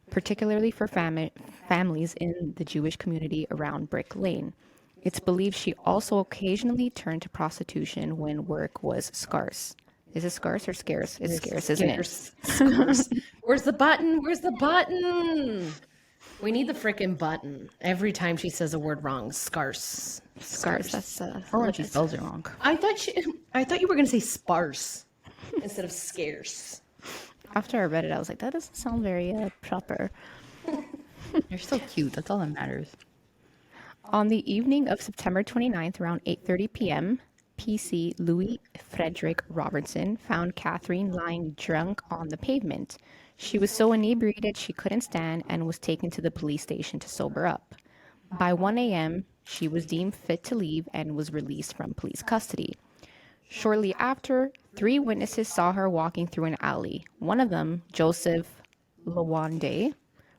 particularly for families in the Jewish community around Brick Lane. It's believed she also occasionally turned to prostitution when work was scarce. Is it scarce or scarce? It's scarce, isn't it? Scarce. Where's the button? Where's the button? We need the frickin' button. Every time she says a word wrong, scarce. Scarce. That's Or when she spells it wrong. I thought you were gonna say sparse instead of scarce. after I read it, I was like, that doesn't sound very proper. You're so cute. That's all that matters. On the evening of September 29th, around 8:30 p.m., PC Louis Frederick Robertson found Catherine lying drunk on the pavement. She was so inebriated she couldn't stand and was taken to the police station to sober up. By 1 a.m., she was deemed fit to leave and was released from police custody. Shortly after, 3 witnesses saw her walking through an alley. One of them, Joseph Lawande,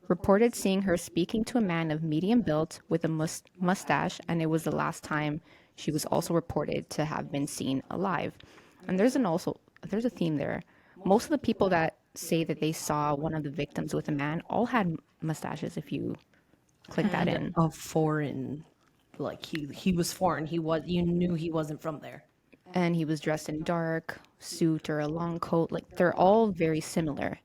reported seeing her speaking to a man of medium build with a mustache, and it was the last time she was also reported to have been seen alive. And there's a theme there. Most of the people that say that they saw one of the victims with a man all had mustaches. If you click that in, Of foreign, like he was foreign. You knew he wasn't from there. and he was dressed in dark suit or a long coat. Like they're all very similar.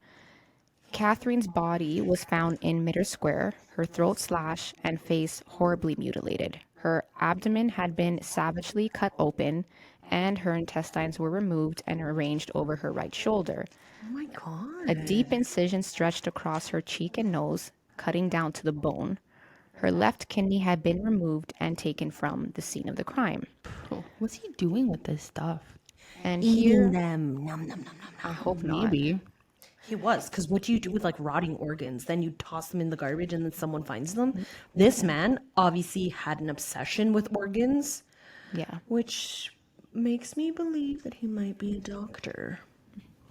Catherine's body was found in Mitre Square, her throat slashed and face horribly mutilated. Her abdomen had been savagely cut open, and her intestines were removed and arranged over her right shoulder. Oh my god. A deep incision stretched across her cheek and nose, cutting down to the bone. Her left kidney had been removed and taken from the scene of the crime. What's he doing with this stuff? And Eating here, them. Nom nom nom nom. I hope not. Maybe. He was, because what do you do with like rotting organs? Then you toss them in the garbage and then someone finds them. This man obviously had an obsession with organs, Yeah, which makes me believe that he might be a doctor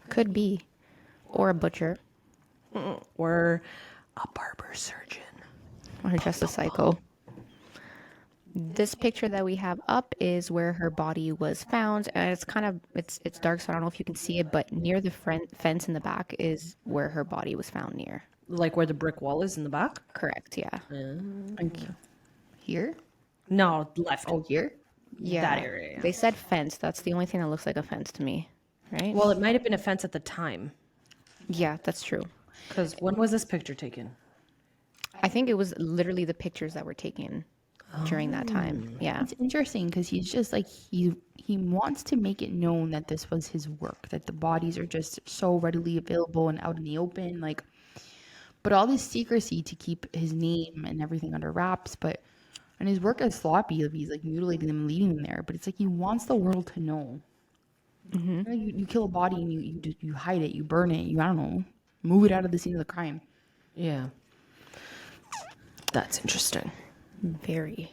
could be. Or a butcher, or a barber surgeon. or just a psycho. This picture that we have up is where her body was found, and it's kind of it's dark, so I don't know if you can see it, but near the fence in the back is where her body was found near. Like where the brick wall is in the back? Correct, yeah. Like here? No, left. Oh, here? Yeah. That area, yeah. They said fence. That's the only thing that looks like a fence to me, right? Well, it might have been a fence at the time. Yeah, that's true. Because when was this picture taken? I think it was literally the pictures that were taken during that time. Yeah. It's interesting because he's just like he wants to make it known that this was his work, that the bodies are just so readily available and out in the open, like. But all this secrecy to keep his name and everything under wraps, and his work is sloppy. If he's like mutilating them, and leaving them there, but it's like he wants the world to know. Like, you kill a body and you hide it, you burn it, I don't know, move it out of the scene of the crime. Yeah. That's interesting. Very.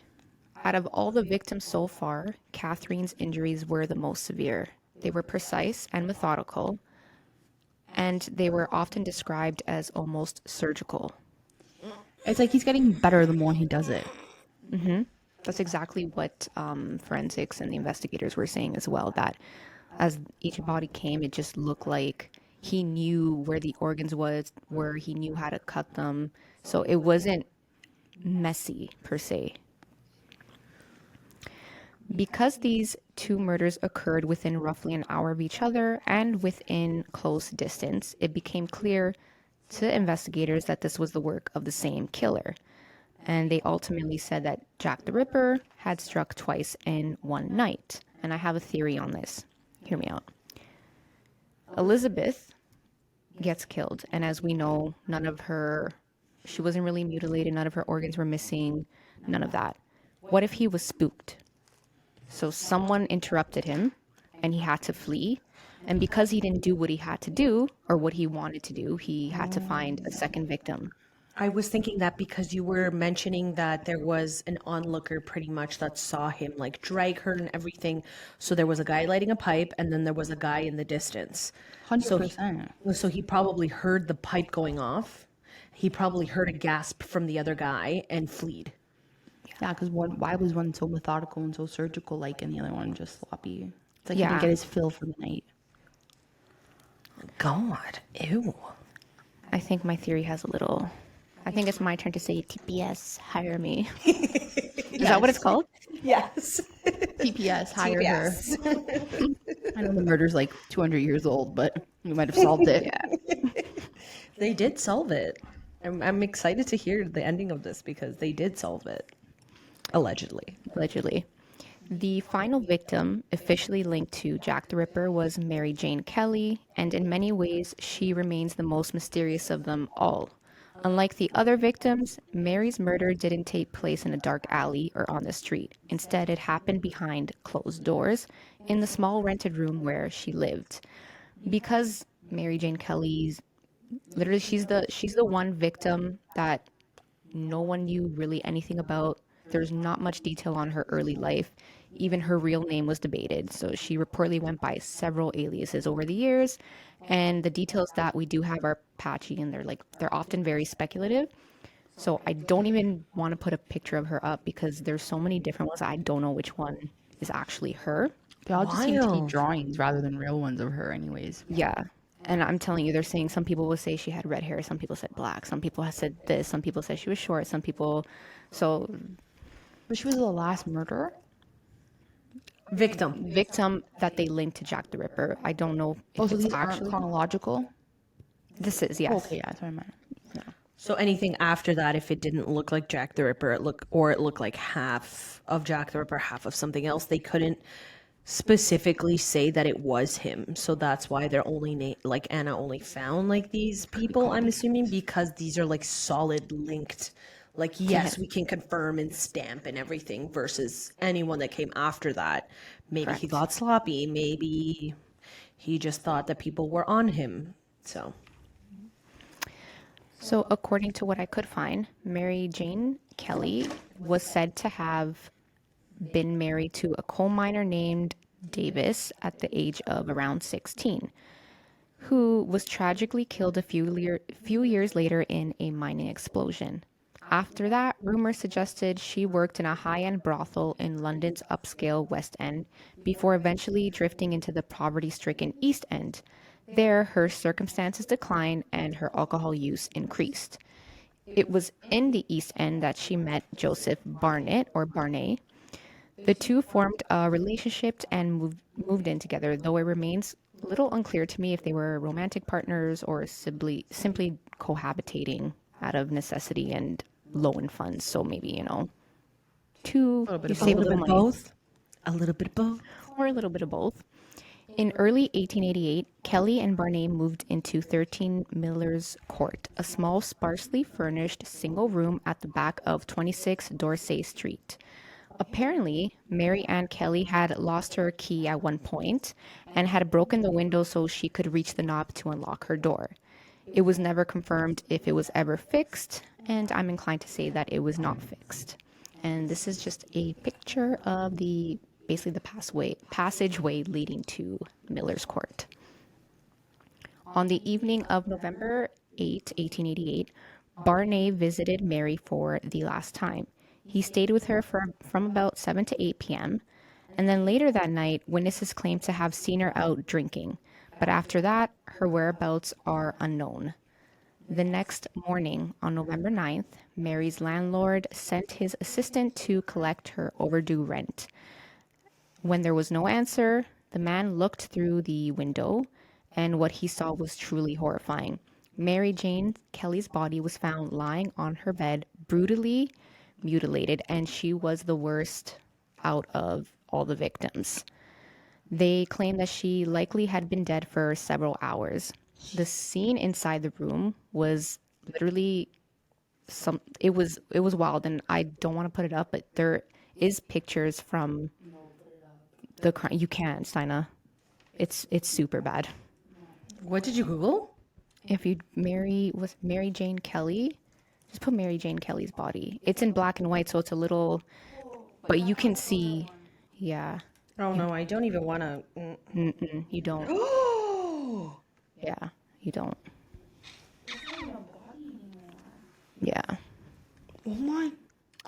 Out of all the victims so far, Catherine's injuries were the most severe. They were precise and methodical, and they were often described as almost surgical. It's like he's getting better the more he does it. That's exactly what forensics and the investigators were saying as well, that as each body came, it just looked like he knew where the organs were, he knew how to cut them. So it wasn't messy per se. Because these two murders occurred within roughly an hour of each other and within close distance, it became clear to investigators that this was the work of the same killer. And they ultimately said that Jack the Ripper had struck twice in one night. And I have a theory on this. Hear me out. Elizabeth gets killed, and as we know, she wasn't really mutilated, none of her organs were missing, none of that. What if he was spooked? So someone interrupted him, and he had to flee. And because he didn't do what he had to do, or what he wanted to do, he had to find a second victim. I was thinking that because you were mentioning that there was an onlooker pretty much that saw him like drag her and everything. So there was a guy lighting a pipe and then there was a guy in the distance. 100%. So he probably heard the pipe going off. He probably heard a gasp from the other guy and fled. Yeah, because why was one so methodical and so surgical, like, and the other one just sloppy? It's like he Yeah. didn't get his fill for the night. God, ew. I think my theory has a little... I think it's my turn to say TPS, hire me. Is that what it's called? Yes. TPS, hire her. I know the murder's like 200 years old, but we might have solved it. They did solve it. I'm excited to hear the ending of this because they did solve it. Allegedly. Allegedly. The final victim officially linked to Jack the Ripper was Mary Jane Kelly, and in many ways, she remains the most mysterious of them all. Unlike the other victims, Mary's murder didn't take place in a dark alley or on the street. Instead, it happened behind closed doors in the small rented room where she lived. Because Mary Jane Kelly's literally she's the one victim that no one knew really anything about. There's not much detail on her early life. Even her real name was debated. So she reportedly went by several aliases over the years. And the details that we do have are patchy and they're often very speculative. So I don't even want to put a picture of her up because there's so many different ones. I don't know which one is actually her. They all just seem to be Wild. drawings rather than real ones of her, anyways. Yeah. And I'm telling you, they're saying some people will say she had red hair. Some people said black. Some people have said this. Some people said she was short. Some people... So But she was the last murderer? Victim. that they linked to Jack the Ripper. I don't know if Oh, so it's these aren't actually... chronological? This is, yes. Okay, yeah, that's what I meant. So anything after that, if it didn't look like Jack the Ripper, it looked like half of Jack the Ripper, half of something else, they couldn't specifically say that it was him. So that's why they're only like Anna only found like these people, I'm assuming, because these are like solid linked. Like, yes, we can confirm and stamp and everything versus anyone that came after that. Maybe he Correct. got sloppy. Maybe he just thought that people were on him. So, So, according to what I could find, Mary Jane Kelly was said to have been married to a coal miner named Davis at the age of around 16, who was tragically killed a few years later in a mining explosion. After that, rumors suggested she worked in a high-end brothel in London's upscale West End before eventually drifting into the poverty-stricken East End. There, her circumstances declined and her alcohol use increased. It was in the East End that she met Joseph Barnett or Barney. The two formed a relationship and moved in together, though it remains a little unclear to me if they were romantic partners or simply cohabitating out of necessity and low in funds. So maybe, two, you a save a little little bit of money both. A little bit of both. or a little bit of both. In early 1888, Kelly and Barney moved into 13 Miller's Court, a small, sparsely furnished single room at the back of 26 Dorsey Street. Apparently, Mary Ann Kelly had lost her key at one point and had broken the window so she could reach the knob to unlock her door. It was never confirmed if it was ever fixed, and I'm inclined to say that it was not fixed. And this is just a picture of the basically the passageway leading to Miller's Court. On the evening of November 8, 1888, Barney visited Mary for the last time. He stayed with her from about 7 to 8 p.m., and then later that night, witnesses claimed to have seen her out drinking, but after that, her whereabouts are unknown. The next morning, on November 9th, Mary's landlord sent his assistant to collect her overdue rent. When there was no answer, the man looked through the window, and what he saw was truly horrifying. Mary Jane Kelly's body was found lying on her bed, brutally mutilated, and she was the worst out of all the victims. They claimed that she likely had been dead for several hours. The scene inside the room was literally it was wild, and I don't want to put it up, but there is pictures from the crime. You can't, Sina. It's super bad. What did you Google? If you Mary Jane Kelly, just put Mary Jane Kelly's body. It's in black and white, so it's a little, but you can see. Yeah, Oh no, I don't even want to. you don't. Yeah, you don't. Yeah, Oh my.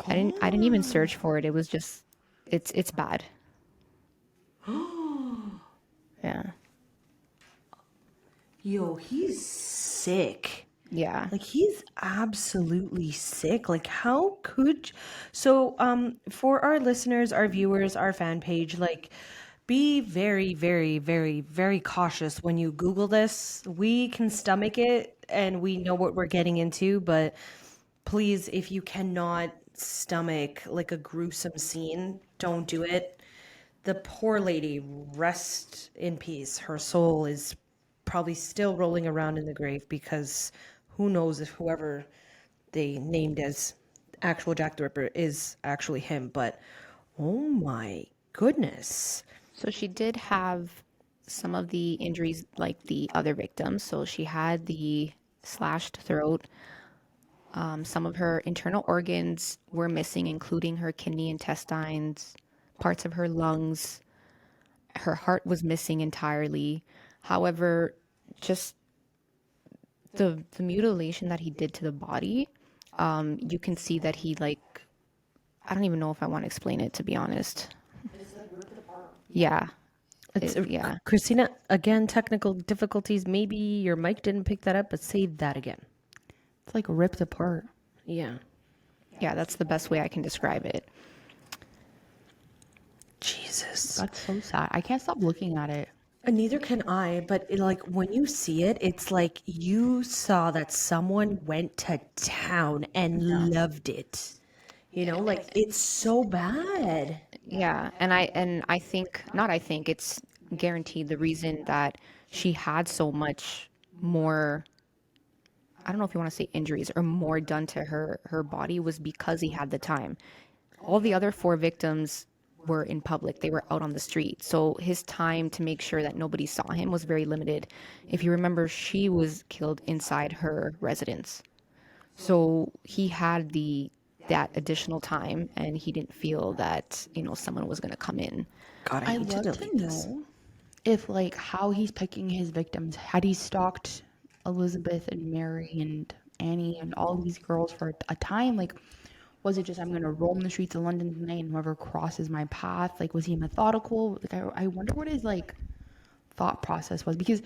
I didn't even search for it. It was just, it's bad. Yeah, Yo, he's sick. yeah. Like he's absolutely sick. Like how could so for our listeners, our viewers, our fan page, like be very, very, very, very cautious when you Google this. We can stomach it and we know what we're getting into, but please, if you cannot stomach like a gruesome scene, don't do it. The poor lady, rest in peace. Her soul is probably still rolling around in the grave because who knows if whoever they named as actual Jack the Ripper is actually him. But oh my goodness. So she did have some of the injuries like the other victims. So she had the slashed throat. Some of her internal organs were missing, including her kidney, intestines, parts of her lungs. Her heart was missing entirely. However, just the mutilation that he did to the body, you can see that he like, I don't even know if I want to explain it, to be honest. Yeah. Yeah. Christina, again, technical difficulties. Maybe your mic didn't pick that up, but say that again. It's like ripped apart. Yeah. Yeah, that's the best way I can describe it. Jesus. That's so sad. I can't stop looking at it. Neither can I, but like when you see it, it's like you saw that someone went to town and loved it. You know, like it's so bad. Yeah, and I think not I think it's guaranteed the reason that she had so much more, I don't know if you want to say injuries or more done to her body, was because he had the time. All the other four victims were in public. They were out on the street. So his time to make sure that nobody saw him was very limited. If you remember, she was killed inside her residence. So he had that additional time and he didn't feel that, someone was going to come in. God, I I'd need to love to delete this. know if, like, how he's picking his victims. Had he stalked Elizabeth and Mary and Annie and all these girls for a time? Like, was it just, I'm going to roam the streets of London tonight and whoever crosses my path? Like, was he methodical? Like, I wonder what his, like, thought process was, because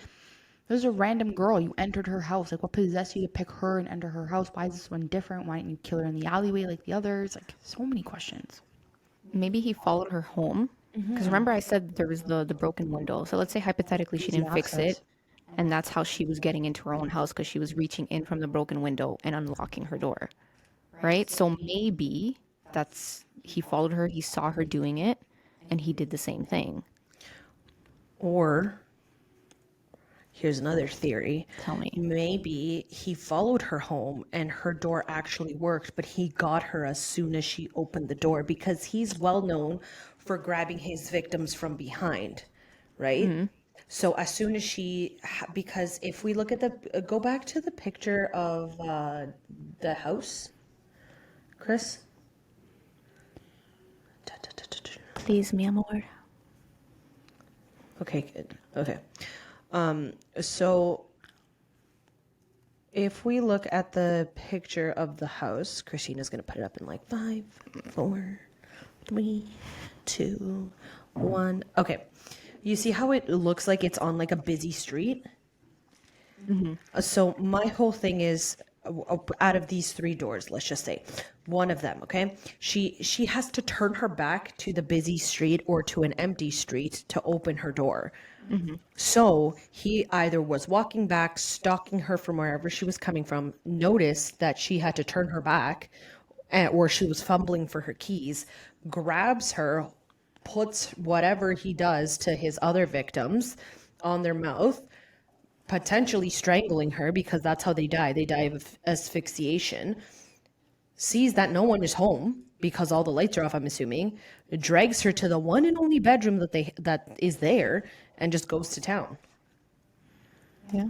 there's a random girl. You entered her house. Like, what possessed you to pick her and enter her house? Why is this one different? Why didn't you kill her in the alleyway like the others? Like, so many questions. Maybe he followed her home. Because remember, I said there was the broken window. So let's say hypothetically she Easy didn't fix access. it. And that's how she was getting into her own house because she was reaching in from the broken window and unlocking her door. Right? So maybe he followed her, he saw her doing it, and he did the same thing. Or here's another theory. Tell me. Maybe he followed her home and her door actually worked, but he got her as soon as she opened the door because he's well known for grabbing his victims from behind, right? So as soon as because if we look at go back to the picture of the house, Chris. Please, mi amor. Okay, good. Okay. So if we look at the picture of the house, Christina's gonna put it up in like 5, 4, 3, 2, 1. Okay. You see how it looks like it's on like a busy street? So my whole thing is out of these 3 doors, let's just say one of them, okay? She has to turn her back to the busy street or to an empty street to open her door. So he either was walking back, stalking her from wherever she was coming from, noticed that she had to turn her back, or she was fumbling for her keys, grabs her, puts whatever he does to his other victims on their mouth, potentially strangling her because that's how they die. They die of asphyxiation. Sees that no one is home because all the lights are off, I'm assuming, drags her to the one and only bedroom that is there and just goes to town. Yeah.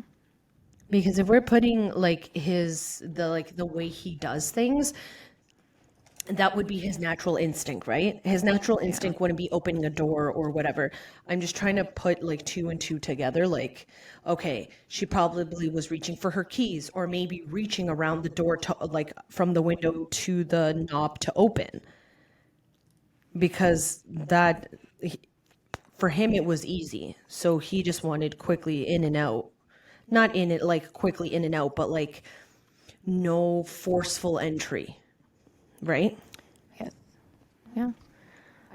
Because if we're putting like the way he does things, that would be his natural instinct, right? His natural instinct wouldn't be opening a door or whatever. I'm just trying to put like 2 and 2 together. Like, okay, she probably was reaching for her keys or maybe reaching around the door to like from the window to the knob to open. Because for him, it was easy. So he just wanted quickly in and out. Not in it, like quickly in and out, but like no forceful entry. Right? Yes. Yeah.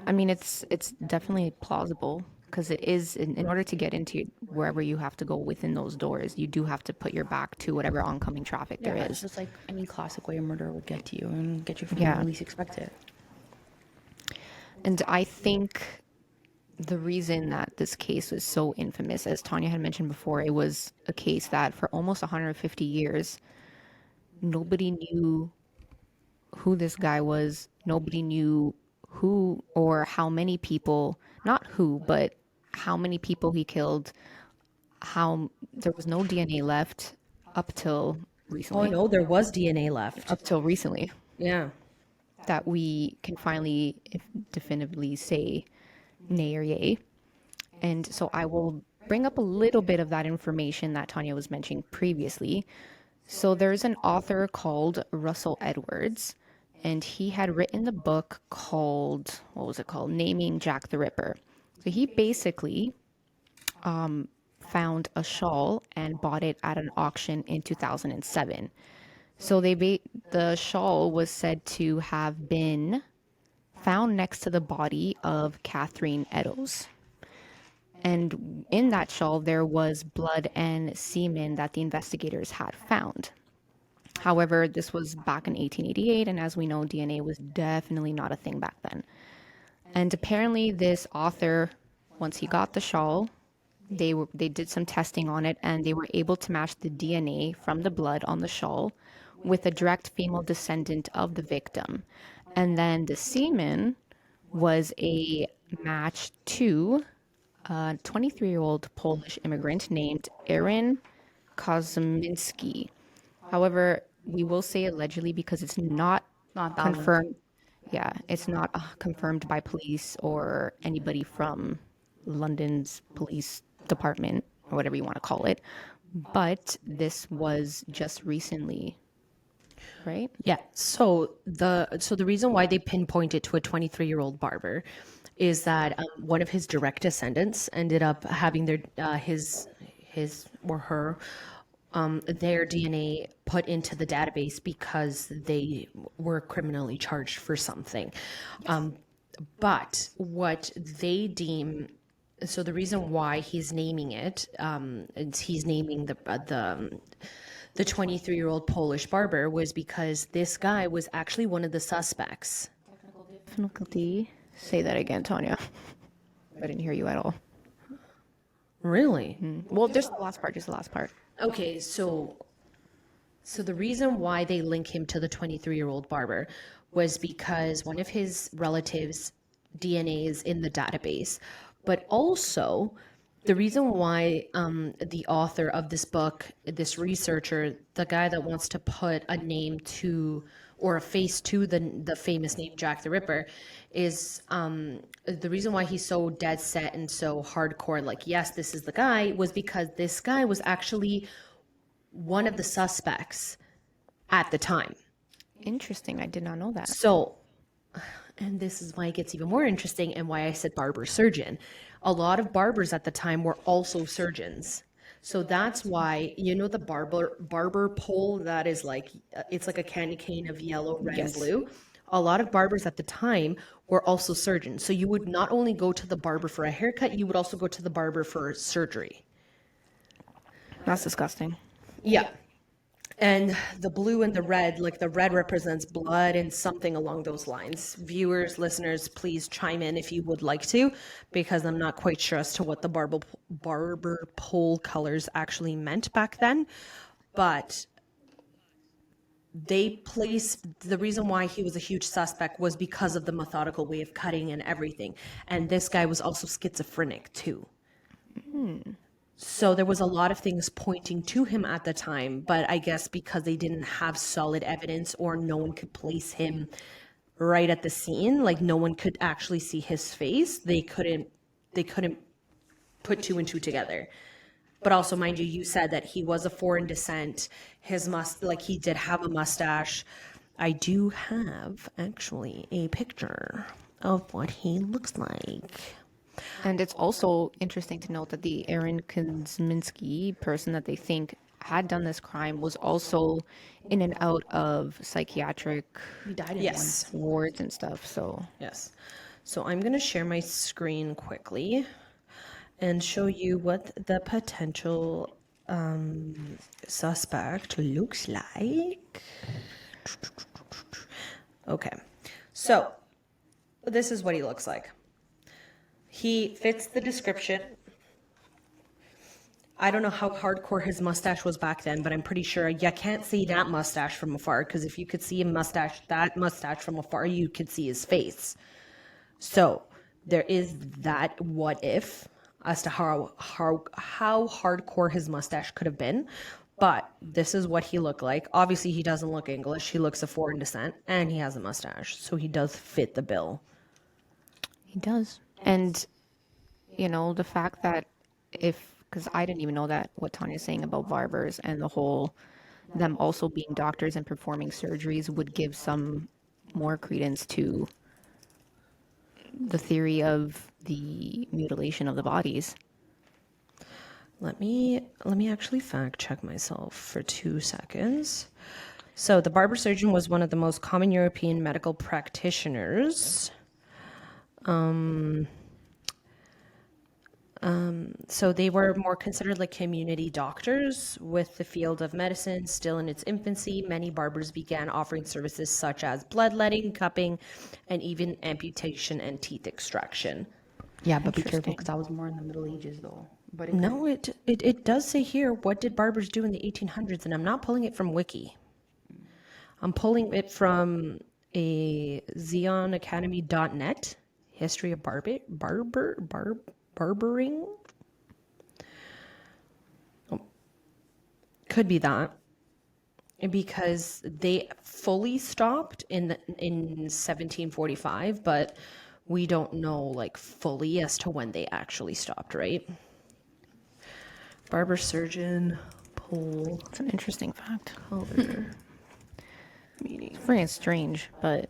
I mean, it's definitely plausible because it is in order to get into wherever you have to go within those doors, you do have to put your back to whatever oncoming traffic there It's is. just like any classic way a murder would get to you and get you from Yeah. where you least expect it. And I think the reason that this case was so infamous, as Tanya had mentioned before, it was a case that for almost 150 years, nobody knew who this guy was. Nobody knew who or how many people, not who, but how many people he killed. How there was no DNA left up till Oh recently. no, there was DNA left. Up till recently, Yeah. that we can finally definitively say nay or yay. And so I will bring up a little bit of that information that Tanya was mentioning previously. So there's an author called Russell Edwards, and he had written the book called, what was it called? Naming Jack the Ripper. So he basically found a shawl and bought it at an auction in 2007. So the shawl was said to have been found next to the body of Catherine Eddowes. And in that shawl, there was blood and semen that the investigators had found. However, this was back in 1888, and as we know, DNA was definitely not a thing back then. And apparently, this author, once he got the shawl, they did some testing on it, and they were able to match the DNA from the blood on the shawl with a direct female descendant of the victim. And then the semen was a match to a 23-year-old Polish immigrant named Aaron Kozminski. However, we will say allegedly because it's not Not that confirmed. Yeah, it's not confirmed by police or anybody from London's police department or whatever you want to call it. But this was just recently, right? Yeah. So the reason why they pinpoint it to a 23-year-old barber is that one of his direct descendants ended up having his or her their DNA put into the database because they were criminally charged for something. But what they deem, so the reason why he's naming it, he's naming the 23-year-old Polish barber was because this guy was actually one of the suspects. Difficulty. Say that again, Tanya. I didn't hear you at all. Really? Well, just the last part, just the last part. Okay, so the reason why they link him to the 23-year-old barber was because one of his relatives' DNA is in the database, but also the reason why the author of this book, this researcher, the guy that wants to put a name to or a face to the famous name Jack the Ripper, is the reason why he's so dead set and so hardcore, like, yes, this is the guy, was because this guy was actually one of the suspects at the time. Interesting. I did not know that. So, and this is why it gets even more interesting and why I said barber surgeon. A lot of barbers at the time were also surgeons. So that's why, the barber pole that is like, it's like a candy cane of yellow, red, and blue. A lot of barbers at the time were also surgeons. So you would not only go to the barber for a haircut, you would also go to the barber for surgery. That's disgusting. Yeah. And the blue and the red, like the red represents blood and something along those lines. Viewers, listeners, please chime in if you would like to, because I'm not quite sure as to what the barber pole colors actually meant back then. But the reason why he was a huge suspect was because of the methodical way of cutting and everything. And this guy was also schizophrenic too. So there was a lot of things pointing to him at the time, but I guess because they didn't have solid evidence or no one could place him right at the scene, like no one could actually see his face, they couldn't put two and two together. But also, mind you, you said that he was of foreign descent. He did have a mustache. I do have actually a picture of what he looks like. And it's also interesting to note that the Aaron Kuzminski person that they think had done this crime was also in and out of psychiatric He died in Yes. wards and stuff. So Yes. So I'm going to share my screen quickly and show you what the potential suspect looks like. Okay. So this is what he looks like. He fits the description. I don't know how hardcore his mustache was back then, but I'm pretty sure you can't see that mustache from afar, because if you could see that mustache from afar, you could see his face. So there is that what if as to how hardcore his mustache could have been. But this is what he looked like. Obviously, he doesn't look English. He looks of foreign descent, and he has a mustache. So he does fit the bill. he does. And, the fact that because I didn't even know that what Tanya's saying about barbers and the whole, them also being doctors and performing surgeries would give some more credence to the theory of the mutilation of the bodies. Let me actually fact check myself for 2 seconds. So the barber surgeon was one of the most common European medical practitioners. So they were more considered like community doctors. With the field of medicine still in its infancy, many barbers began offering services such as bloodletting, cupping, and even amputation and teeth extraction. Yeah, but be careful Interesting. because that was more in the Middle Ages, though. But it could. No, it does say here, what did barbers do in the 1800s? And I'm not pulling it from Wiki. I'm pulling it from a xenonacademy.net, history of barbering. Could be that. Because they fully stopped in 1745, but we don't know like fully as to when they actually stopped, right? Barber surgeon pole It's an interesting fact. color meeting. It's very strange, but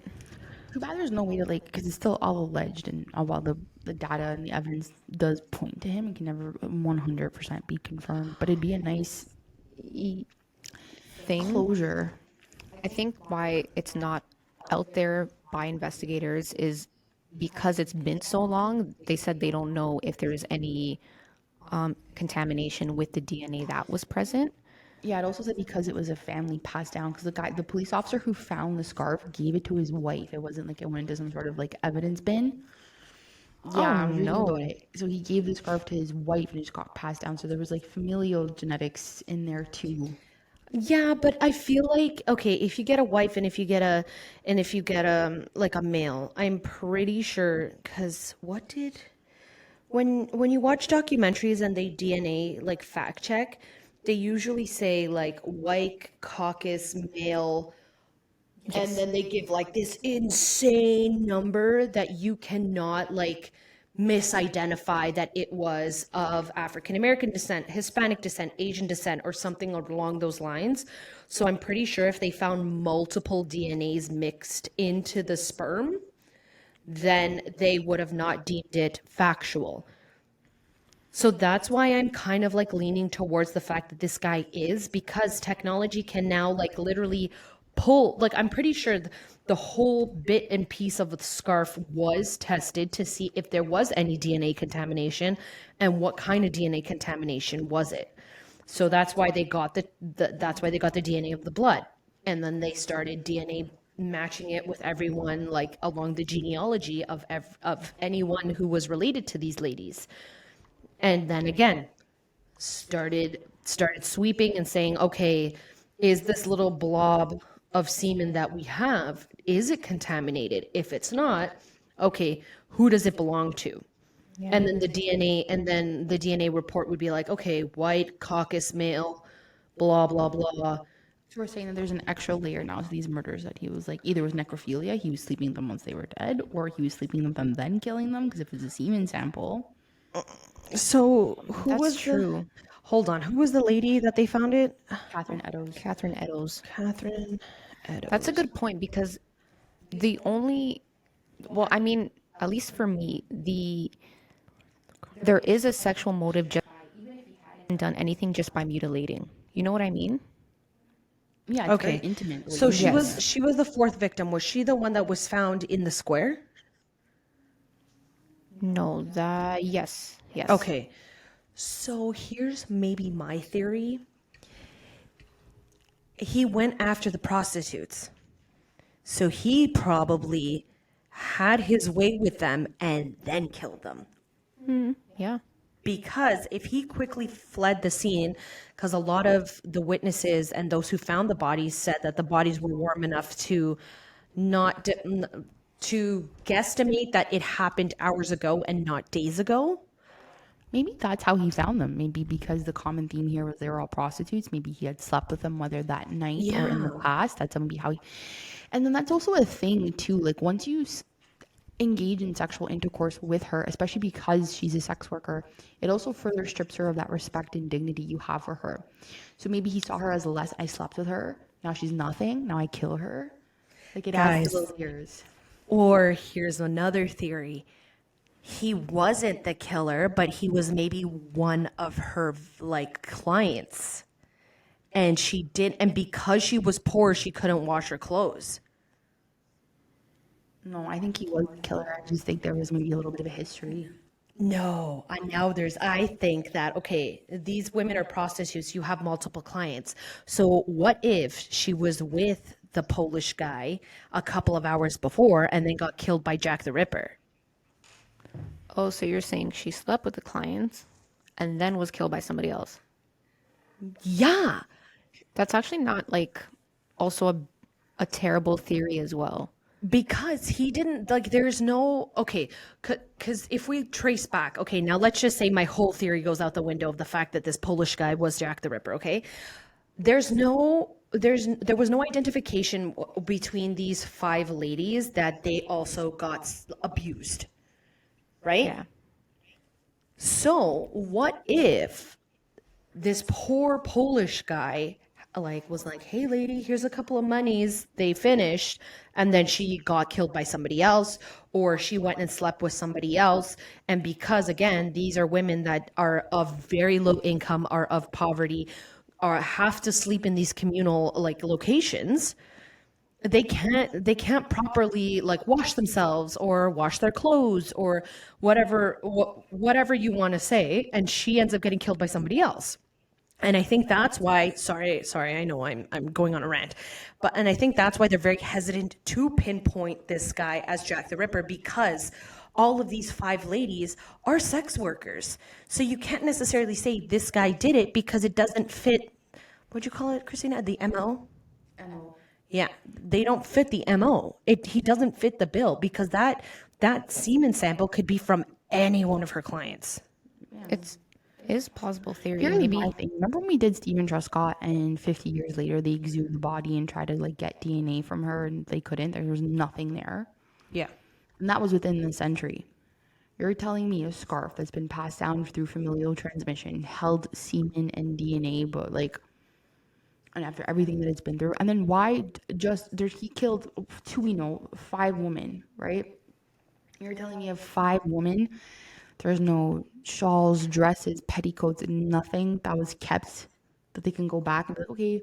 Too bad there's no way to like, because it's still all alleged, and while the data and the evidence does point to him, it can never 100% be confirmed. But it'd be a nice thing. closure. I think why it's not out there by investigators is because it's been so long. They said they don't know if there's any contamination with the DNA that was present. Yeah, it also said because it was a family passed down. Because the police officer who found the scarf gave it to his wife. It wasn't like it went into some sort of like evidence bin. Yeah, I was reading about no. it. So he gave the scarf to his wife, and it just got passed down. So there was like familial genetics in there too. Yeah, but I feel like okay, if you get a wife and if you get like a male, I'm pretty sure because what did when you watch documentaries and they DNA like fact check, they usually say like white caucus male, and then they give like this insane number that you cannot like misidentify that it was of African American descent, Hispanic descent, Asian descent, or something along those lines. So I'm pretty sure if they found multiple DNAs mixed into the sperm, then they would have not deemed it factual. So that's why I'm kind of like leaning towards the fact that this guy is, because technology can now like literally pull, like I'm pretty sure the whole bit and piece of the scarf was tested to see if there was any DNA contamination and what kind of DNA contamination was it. So that's why they got that's why they got the DNA of the blood. And then they started DNA matching it with everyone like along the genealogy of of anyone who was related to these ladies. And then again, started sweeping and saying, okay, is this little blob of semen that we have, is it contaminated? If it's not, okay, who does it belong to? And then the DNA report would be like, okay, white caucus male, blah blah blah. So we're saying that there's an extra layer now to these murders, that he was like either was necrophilia, he was sleeping with them once they were dead, or he was sleeping with them then killing them. Because if it's a semen sample, So who That's was true. hold on, who was the lady that they found it? Catherine Eddowes. Catherine Eddowes. Catherine Eddowes. That's a good point because the only, well, I mean, at least for me, there is a sexual motive just done anything just by mutilating. You know what I mean? Yeah, it's very Okay. intimate. So Yes. she was the fourth victim. Was she the one that was found in the square? No, that yes, yes. Okay. So here's maybe my theory. He went after the prostitutes. So he probably had his way with them and then killed them. Yeah. Because if he quickly fled the scene, because a lot of the witnesses and those who found the bodies said that the bodies were warm enough to not to guesstimate that it happened hours ago and not days ago. Maybe that's how he found them. Maybe because the common theme here was they were all prostitutes. Maybe he had slept with them, whether that night or in the Yeah. past. That's maybe how he. And then that's also a thing too. Like once you engage in sexual intercourse with her, especially because she's a sex worker, it also further strips her of that respect and dignity you have for her. So maybe he saw her as less. I slept with her. Now she's nothing. Now I kill her. Like it adds to Guys. those years. Or here's another theory. He wasn't the killer, but he was maybe one of her like clients. And she did, and because she was poor, she couldn't wash her clothes. No, I think he was the killer. I just think there was maybe a little bit of a history. No, I think that, okay, these women are prostitutes, you have multiple clients. So what if she was with the Polish guy a couple of hours before and then got killed by Jack the Ripper? Oh, so you're saying she slept with the clients and then was killed by somebody else? Yeah, That's actually not like also a terrible theory as well. because he didn't, like, there's no, okay, because if we trace back, okay, now let's just say my whole theory goes out the window of the fact that this Polish guy was Jack the Ripper, okay? There was no identification between these five ladies that they also got abused, right? Yeah. So what if this poor Polish guy like was like, "Hey lady, here's a couple of monies." They finished and then she got killed by somebody else, or she went and slept with somebody else, and because again, these are women that are of very low income, are of poverty, or have to sleep in these communal like locations, they can't properly like wash themselves or wash their clothes or whatever you want to say, and she ends up getting killed by somebody else. And I think that's why, sorry, I know I'm going on a rant, and I think that's why they're very hesitant to pinpoint this guy as Jack the Ripper, because all of these five ladies are sex workers. So you can't necessarily say this guy did it because it doesn't fit, what'd you call it, Christina? The MO? Yeah, they don't fit the MO. He doesn't fit the bill because that semen sample could be from any one of her clients. It's is plausible theory. Here's Maybe my thing. Remember when we did Stephen Truscott and 50 years later they exhumed the body and tried to like get DNA from her and they couldn't? There was nothing there. Yeah. And that was within the century. You're telling me a scarf that's been passed down through familial transmission held semen and DNA, but like, and after everything that it's been through, and then why just there he killed two, we know, five women, right? You're telling me of five women, there's no shawls, dresses, petticoats, nothing that was kept that they can go back and be like, okay,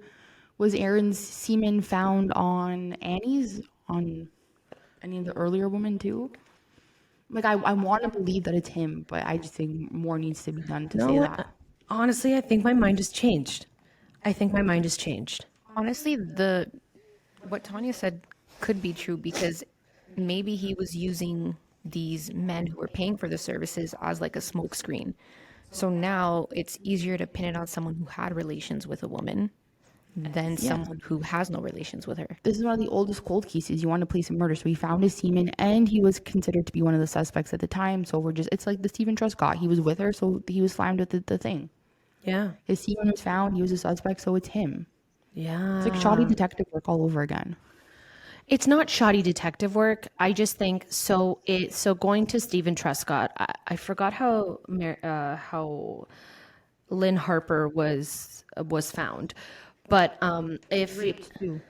was Aaron's semen found on Annie's, on any of the earlier women too? Like, I want to believe that it's him, but I just think more needs to be done to say No, that. honestly, I think my mind has changed. I think my mind has changed. honestly, the what Tanya said could be true because maybe he was using these men who were paying for the services as like a smokescreen. So now it's easier to pin it on someone who had relations with a woman than someone who has no relations with her. This is one of the oldest cold cases. You want to place a murder. So we found his semen and he was considered to be one of the suspects at the time. So it's like the Stephen Truscott. He was with her, so he was slammed with the thing. Yeah. His semen was found. He was a suspect, so it's him. Yeah. It's like shoddy detective work all over again. It's not shoddy detective work. I just think so. So going to Stephen Truscott, I forgot how Lynn Harper was found, but if Raped too.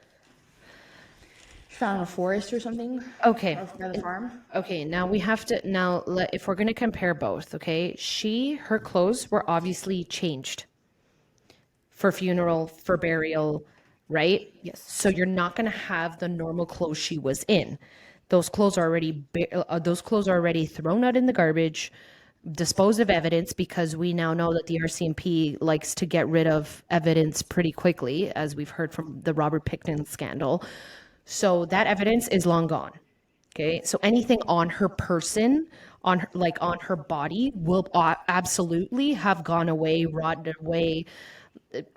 Found in a forest or something. okay, By the farm. okay, now we have to if we're going to compare both, okay, her clothes were obviously changed for funeral, for burial, right? Yes. So you're not going to have the normal clothes she was in. Those clothes are already thrown out in the garbage, disposed of evidence, because we now know that the RCMP likes to get rid of evidence pretty quickly, as we've heard from the Robert Pickton scandal. So that evidence is long gone. Okay, so anything on her person, on her body, will absolutely have gone away, rotted away.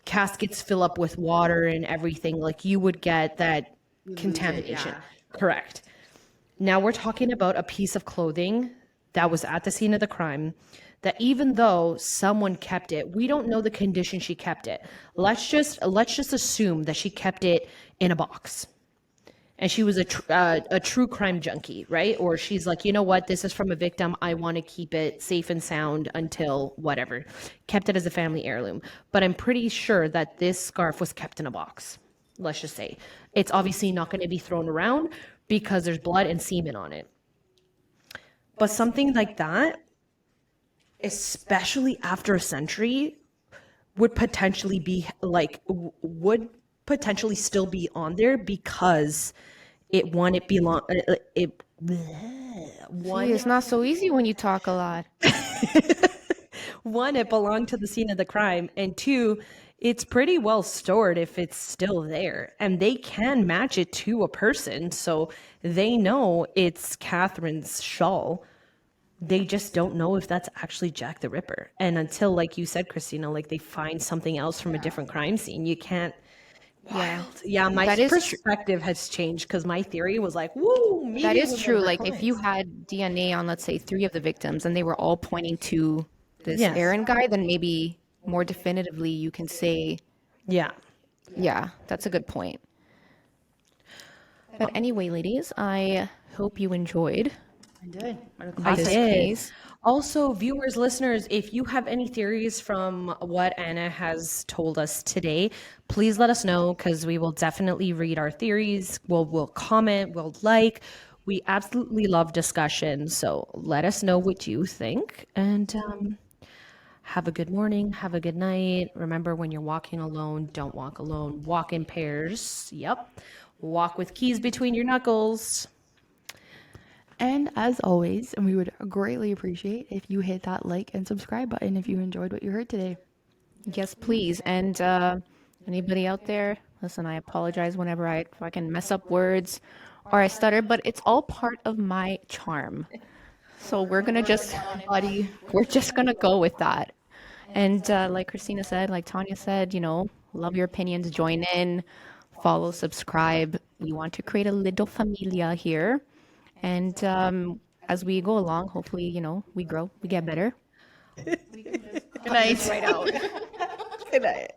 Caskets fill up with water and everything. Like, you would get that contamination. Correct. Now we're talking about a piece of clothing that was at the scene of the crime, that even though someone kept it, we don't know the condition she kept it. Let's just assume that she kept it in a box. And she was a true crime junkie, right? Or she's like, you know what, this is from a victim. I want to keep it safe and sound until whatever. Kept it as a family heirloom. But I'm pretty sure that this scarf was kept in a box. Let's just say. It's obviously not going to be thrown around because there's blood and semen on it. But something like that, especially after a century, would potentially be like, would potentially still be on there because it See, it's not so easy when you talk a lot. One, it belonged to the scene of the crime, and two, it's pretty well stored if it's still there, and they can match it to a person, so they know it's Catherine's shawl. They just don't know if that's actually Jack the Ripper. And until, like you said, Christina, like they find something else from a different crime scene, you can't. Yeah. Wild. Yeah, my That is perspective has changed because my theory was like, woo, maybe That it is was true. one of her Like if you clients. had DNA on, let's say, three of the victims and they were all pointing to this Yes. Aaron guy, then maybe more definitively you can say, Yeah. yeah, that's a good point. But anyway, ladies, I hope you enjoyed I did. What a I this classic. did. case. Also, viewers, listeners, if you have any theories from what Anna has told us today, please let us know because we will definitely read our theories. We'll comment, we'll like. We absolutely love discussion. So let us know what you think. And have a good morning. Have a good night. Remember, when you're walking alone, don't walk alone. Walk in pairs. Yep. Walk with keys between your knuckles. And as always, and we would greatly appreciate if you hit that like and subscribe button if you enjoyed what you heard today. Yes, please. And anybody out there, listen, I apologize whenever I fucking mess up words or I stutter, but it's all part of my charm. So we're just gonna go with that. And like Christina said, like Tanya said, love your opinions, join in, follow, subscribe. We want to create a little familia here. And as we go along, hopefully, we grow, we get better. Good night. Right out. Good night.